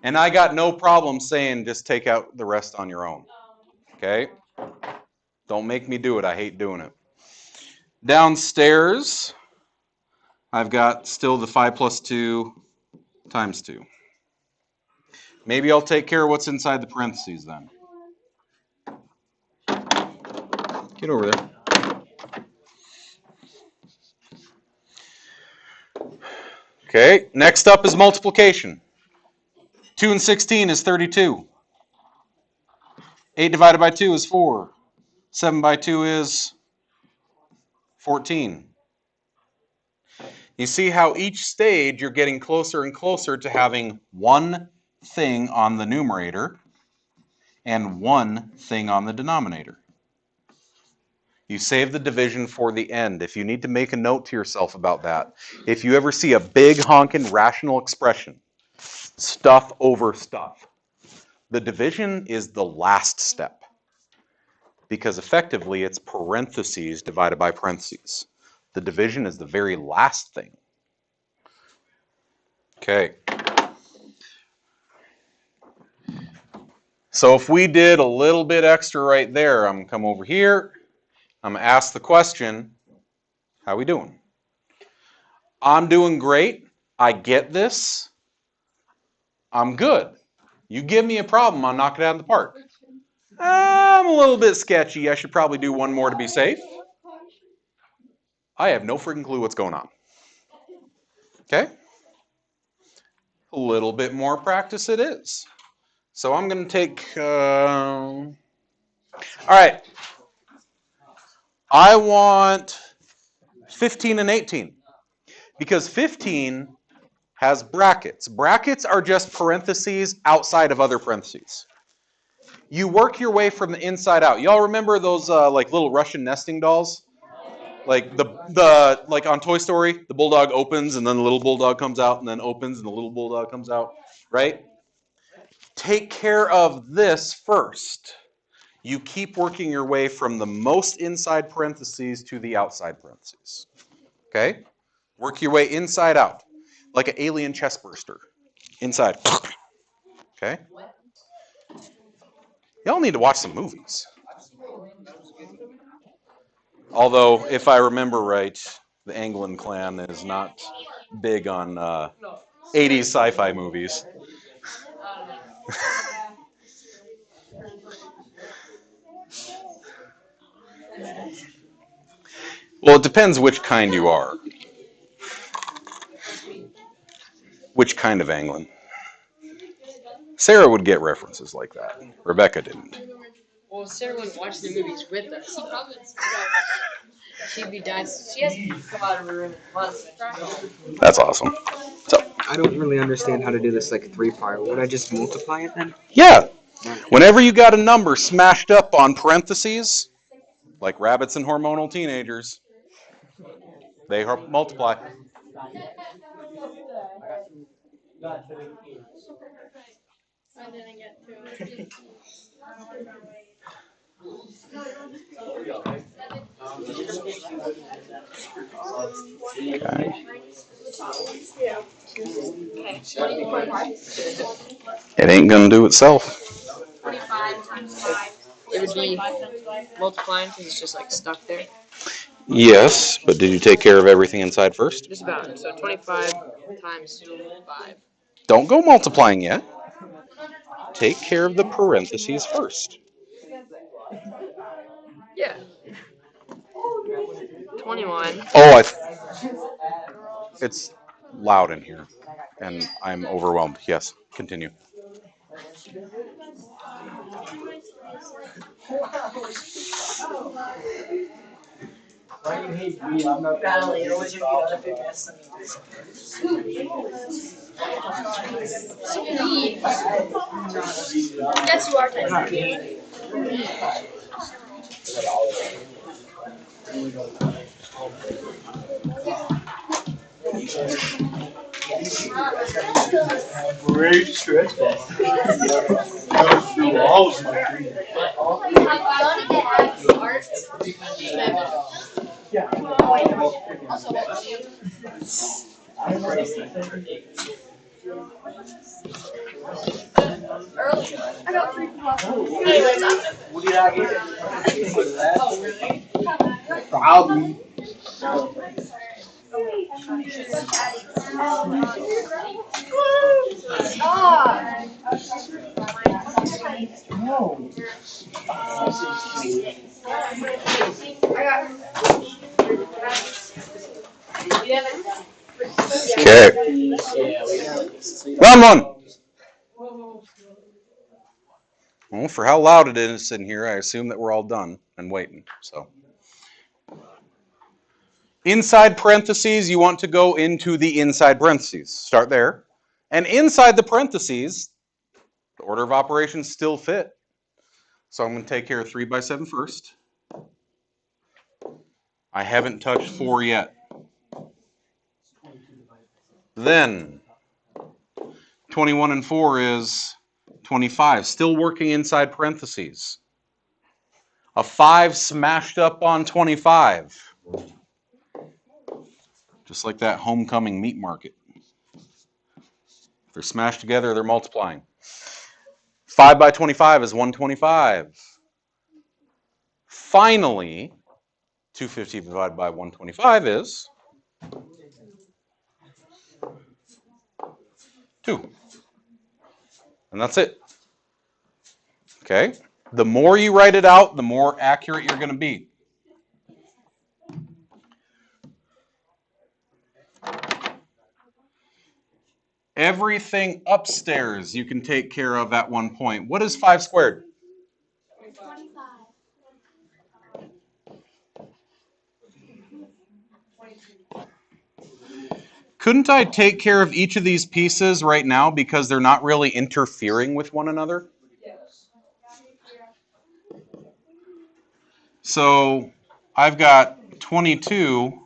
And I got no problem saying just take out the rest on your own. Okay? Don't make me do it. I hate doing it. Downstairs, I've got still the 5 plus 2 times 2. Maybe I'll take care of what's inside the parentheses then. Get over there. Okay, next up is multiplication. 2 and 16 is 32. 8 divided by 2 is 4. 7 by 2 is 14. You see how each stage you're getting closer and closer to having one thing on the numerator and one thing on the denominator. You save the division for the end. If you need to make a note to yourself about that, if you ever see a big honkin' rational expression, stuff over stuff, the division is the last step. Because effectively it's parentheses divided by parentheses. The division is the very last thing. Okay. So if we did a little bit extra right there, I'm going to come over here. I'm going to ask the question, how we doing? I'm doing great. I get this. I'm good. You give me a problem, I'll knock it out of the park. I'm a little bit sketchy. I should probably do one more to be safe. I have no freaking clue what's going on. Okay? A little bit more practice it is. So I'm going to take... all right. I want 15 and 18. Because 15 has brackets. Brackets are just parentheses outside of other parentheses. You work your way from the inside out. Y'all remember those like little Russian nesting dolls? Like the like on Toy Story, the bulldog opens and then the little bulldog comes out and then opens and the little bulldog comes out, right? Take care of this first. You keep working your way from the most inside parentheses to the outside parentheses. Okay? Work your way inside out, like an alien chest burster. Inside. Okay? Y'all need to watch some movies. Although, if I remember right, the Anglin clan is not big on 80s sci-fi movies. Well, it depends which kind you are. Which kind of Anglin. Sarah would get references like that. Rebecca didn't. Well, Sarah wouldn't watch the movies with us. She'd be dying. She has to come out of her room at once. That's awesome. So, I don't really understand how to do this like 3-part. Would I just multiply it then? yeah. Whenever you got a number smashed up on parentheses, like rabbits and hormonal teenagers, they multiply. I didn't get to it. It ain't gonna do itself. 25 times 5. It would be multiplying because it's just like stuck there. Yes, but did you take care of everything inside first? Just about. So 25 times 5. Don't go multiplying yet. Take care of the parentheses first. Yeah. 21. Oh, it's loud in here, and I'm overwhelmed. Yes, continue. Yes, you are. Tyson. Great stretch. Goes through all of my I got 3 plus. What do you have here? Proudly. Okay. Round one. Well, for how loud it is in here, I assume that we're all done and waiting. So, inside parentheses, you want to go into the inside parentheses. Start there. And inside the parentheses, the order of operations still fit. So I'm going to take care of 3 by 7 first. I haven't touched 4 yet. Then 21 and 4 is 25, still working inside parentheses. A 5 smashed up on 25. Just like that homecoming meat market. If they're smashed together, they're multiplying. 5 by 25 is 125. Finally, 250 divided by 125 is 2. And that's it. Okay? The more you write it out, the more accurate you're going to be. Everything upstairs you can take care of at one point. What is 5 squared? 25. Couldn't I take care of each of these pieces right now because they're not really interfering with one another? So I've got 22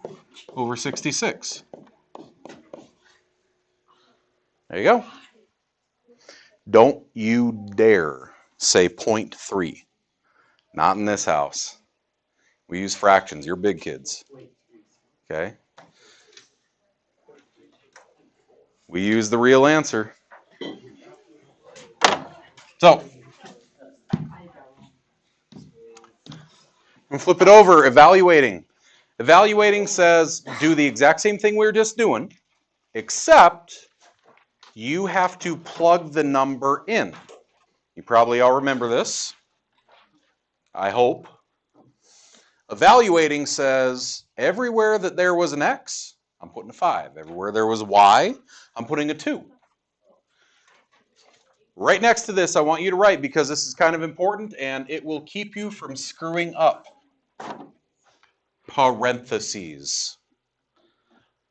over 66. There you go. Don't you dare say 0.3. Not in this house. We use fractions. You're big kids. Okay? We use the real answer. So, and flip it over, evaluating. Evaluating says do the exact same thing we were just doing, except you have to plug the number in. You probably all remember this. I hope. Evaluating says everywhere that there was an X, I'm putting a 5. Everywhere there was Y, I'm putting a 2. Right next to this, I want you to write, because this is kind of important and it will keep you from screwing up. Parentheses.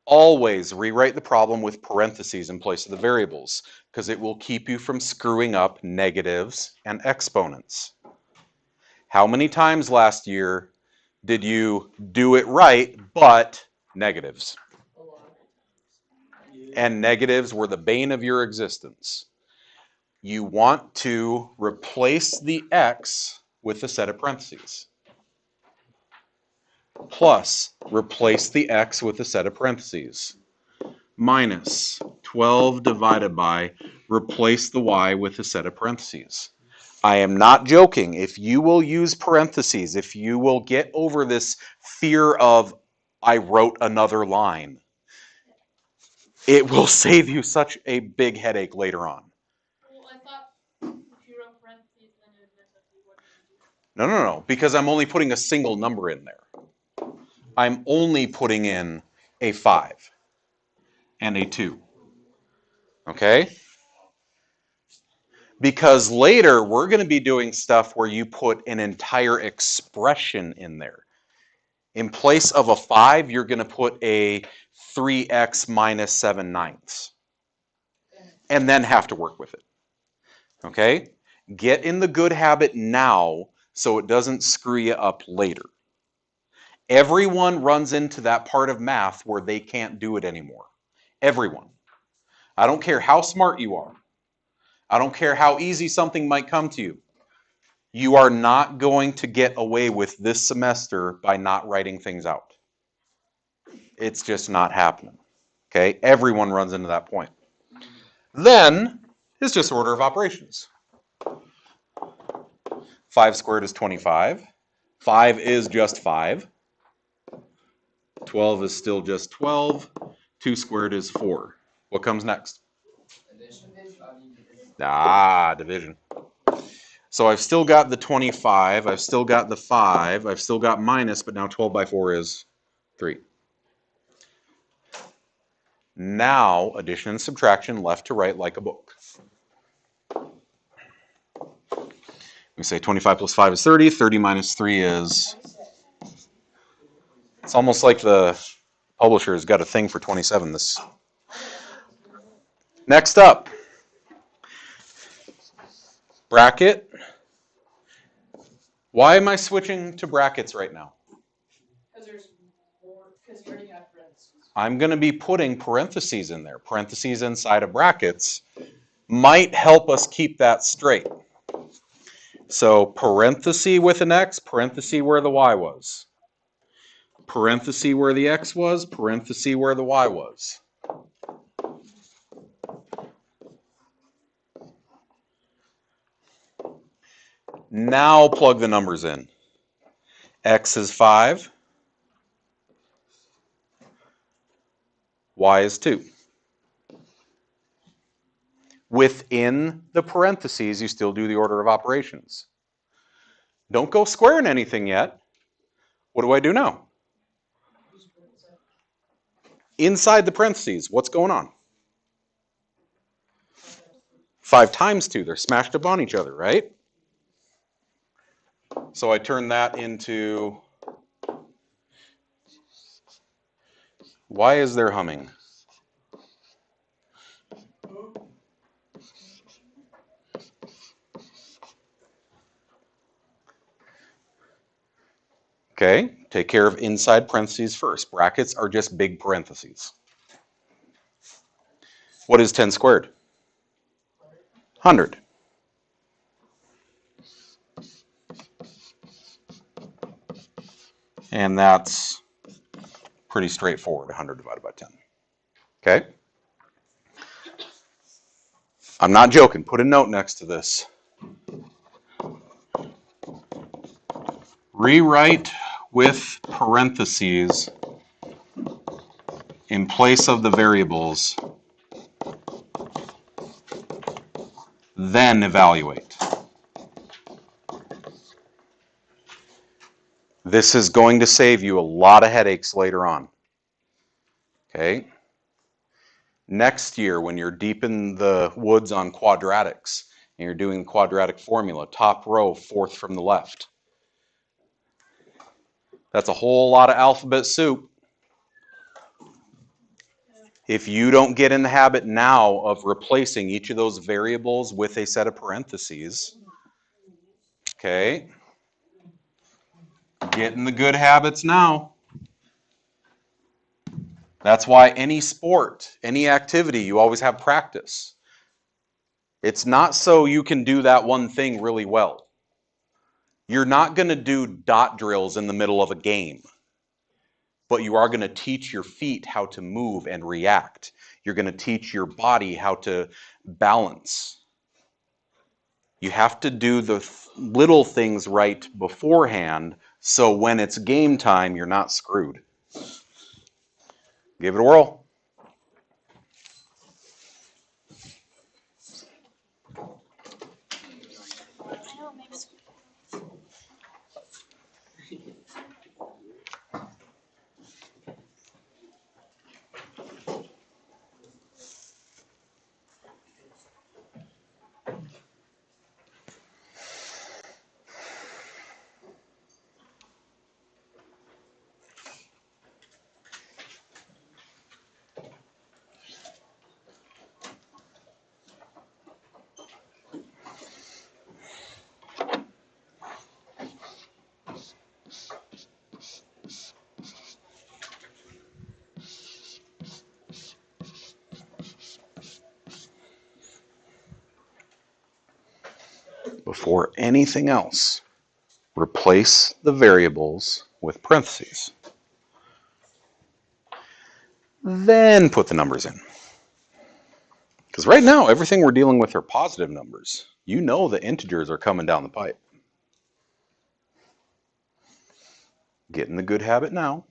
Always rewrite the problem with parentheses in place of the variables, because it will keep you from screwing up negatives and exponents. How many times last year did you do it right, but negatives? And negatives were the bane of your existence. You want to replace the X with a set of parentheses. Plus, replace the X with a set of parentheses. Minus 12 divided by, replace the Y with a set of parentheses. I am not joking. If you will use parentheses, if you will get over this fear of, I wrote another line, it will save you such a big headache later on. Well, I thought if you wrote parentheses, then it would mess up the order. No, because I'm only putting a single number in there. I'm only putting in a 5 and a 2. Okay? Because later we're going to be doing stuff where you put an entire expression in there. In place of a 5, you're going to put a 3x minus 7/9, and then have to work with it. Okay? Get in the good habit now so it doesn't screw you up later. Everyone runs into that part of math where they can't do it anymore. Everyone. I don't care how smart you are. I don't care how easy something might come to you. You are not going to get away with this semester by not writing things out. It's just not happening. Okay? Everyone runs into that point. Then it's just order of operations. 5 squared is 25. 5 is just 5. 12 is still just 12. 2 squared is 4. What comes next? Division. So I've still got the 25. I've still got the 5. I've still got minus, but now 12 by 4 is 3. Now, addition and subtraction, left to right like a book. We say 25 plus 5 is 30. 30 minus 3 is... It's almost like the publisher has got a thing for 27. Next up, bracket. Why am I switching to brackets right now? Because there's more, because you already have parentheses. I'm going to be putting parentheses in there. Parentheses inside of brackets might help us keep that straight. So parenthesis with an x, parenthesis where the y was. Parenthesis where the x was, parenthesis where the y was. Now plug the numbers in. X is 5. Y is 2. Within the parentheses, you still do the order of operations. Don't go squaring anything yet. What do I do now? Inside the parentheses, what's going on? 5 times 2. They're smashed up on each other, right? So I turn that into... Why is there humming? Okay, take care of inside parentheses first. Brackets are just big parentheses. What is 10 squared? 100. And that's pretty straightforward, 100 divided by 10. Okay? I'm not joking. Put a note next to this. Rewrite with parentheses in place of the variables, then evaluate. This is going to save you a lot of headaches later on. Okay? Next year, when you're deep in the woods on quadratics, and you're doing the quadratic formula, top row, fourth from the left. That's a whole lot of alphabet soup. If you don't get in the habit now of replacing each of those variables with a set of parentheses, okay, get in the good habits now. That's why any sport, any activity, you always have practice. It's not so you can do that one thing really well. You're not going to do dot drills in the middle of a game, but you are going to teach your feet how to move and react. You're going to teach your body how to balance. You have to do the little things right beforehand, so when it's game time, you're not screwed. Give it a whirl. before anything else, replace the variables with parentheses. Then put the numbers in. Because right now, everything we're dealing with are positive numbers. You know the integers are coming down the pipe. Get in the good habit now.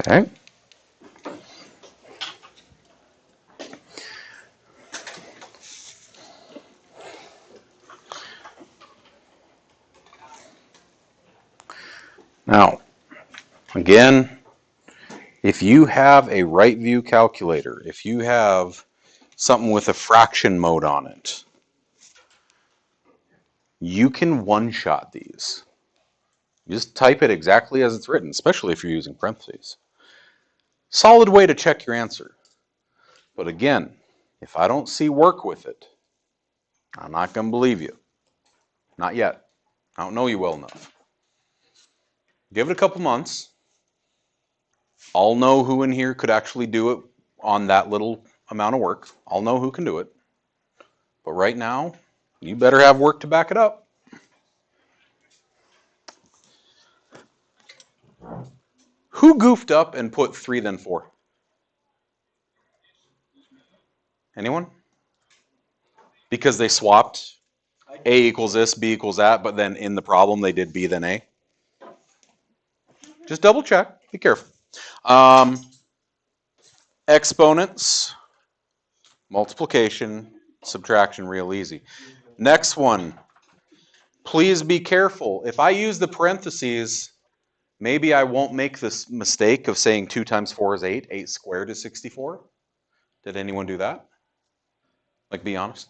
Okay. Now, again, if you have a right view calculator, if you have something with a fraction mode on it, you can one-shot these. You just type it exactly as it's written, especially if you're using parentheses. Solid way to check your answer. But again, if I don't see work with it, I'm not going to believe you. Not yet. I don't know you well enough. Give it a couple months. I'll know who in here could actually do it on that little amount of work. I'll know who can do it. But right now, you better have work to back it up. Who goofed up and put 3 then 4? Anyone? Because they swapped A equals this, B equals that, but then in the problem they did B then A. Just double check. Be careful. Exponents, multiplication, subtraction, real easy. Next one. Please be careful. If I use the parentheses, maybe I won't make this mistake of saying 2 times 4 is 8. 8 squared is 64. Did anyone do that? Like, be honest.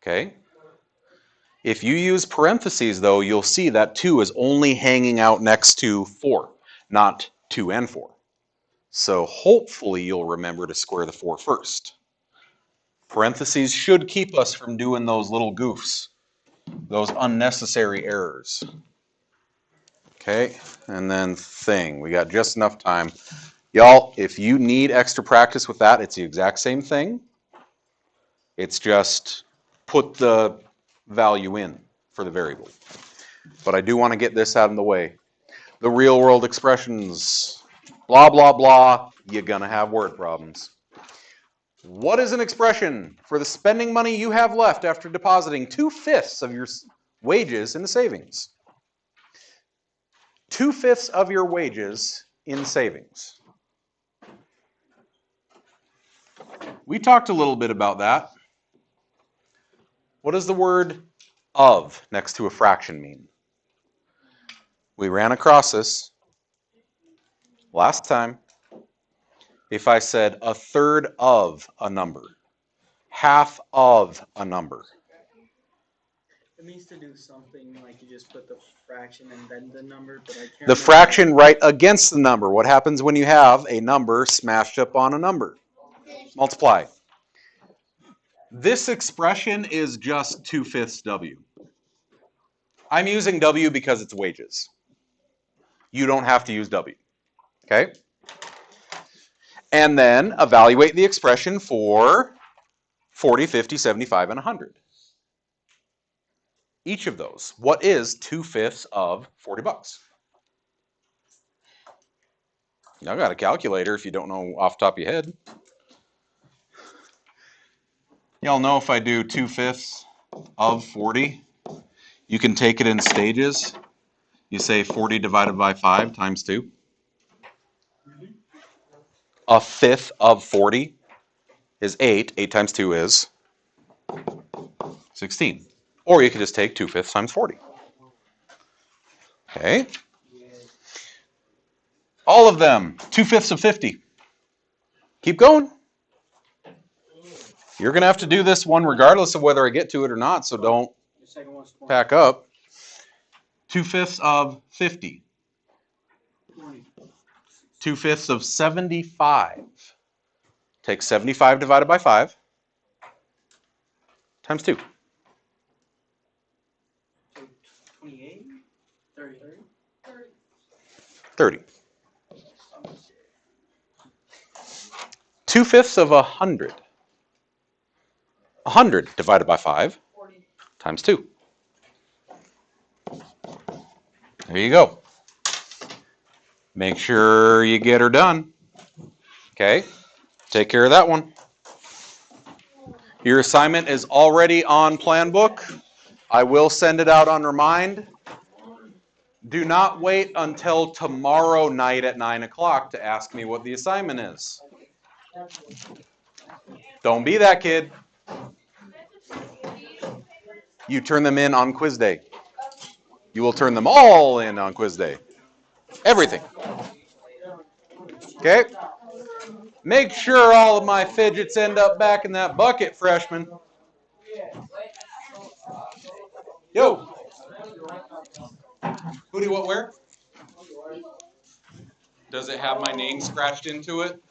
Okay. If you use parentheses, though, you'll see that 2 is only hanging out next to 4, not 2 and 4. So hopefully you'll remember to square the 4 first. Parentheses should keep us from doing those little goofs, those unnecessary errors. Okay, and then thing. We got just enough time. Y'all, if you need extra practice with that, it's the exact same thing. It's just put the value in for the variable. But I do want to get this out of the way. The real world expressions, blah, blah, blah, you're going to have word problems. What is an expression for the spending money you have left after depositing 2/5 of your wages into savings? 2/5 of your wages in savings. We talked a little bit about that. What does the word of next to a fraction mean? We ran across this last time. If I said 1/3 of a number, half of a number. It means to do something like you just put the fraction and then the number, but I can't. The fraction right against the number. What happens when you have a number smashed up on a number? Multiply. This expression is just 2/5 W. I'm using W because it's wages. You don't have to use W. Okay? And then evaluate the expression for 40, 50, 75, and 100. Each of those. What is 2/5 of 40 bucks? Y'all got a calculator if you don't know off the top of your head. Y'all know if I do 2/5 of 40, you can take it in stages. You say 40 divided by 5 times 2. A fifth of 40 is 8. 8 times 2 is 16. Or you could just take 2/5 times 40. Okay. All of them, 2/5 of 50. Keep going. You're going to have to do this one regardless of whether I get to it or not, so don't The second one's 20. pack up. 2/5 of 50. 2/5 of 75. Take 75 divided by 5 times 2. 28? 30. 30. 2/5 of 100. 100 divided by 5 times 2. There you go. Make sure you get her done. Okay? Take care of that one. Your assignment is already on plan book. I will send it out on remind. Do not wait until tomorrow night at 9 o'clock to ask me what the assignment is. Don't be that kid. You turn them in on quiz day. You will turn them all in on quiz day. Everything. Okay? Make sure all of my fidgets end up back in that bucket, freshman. Yo. Who do what where? Does it have my name scratched into it?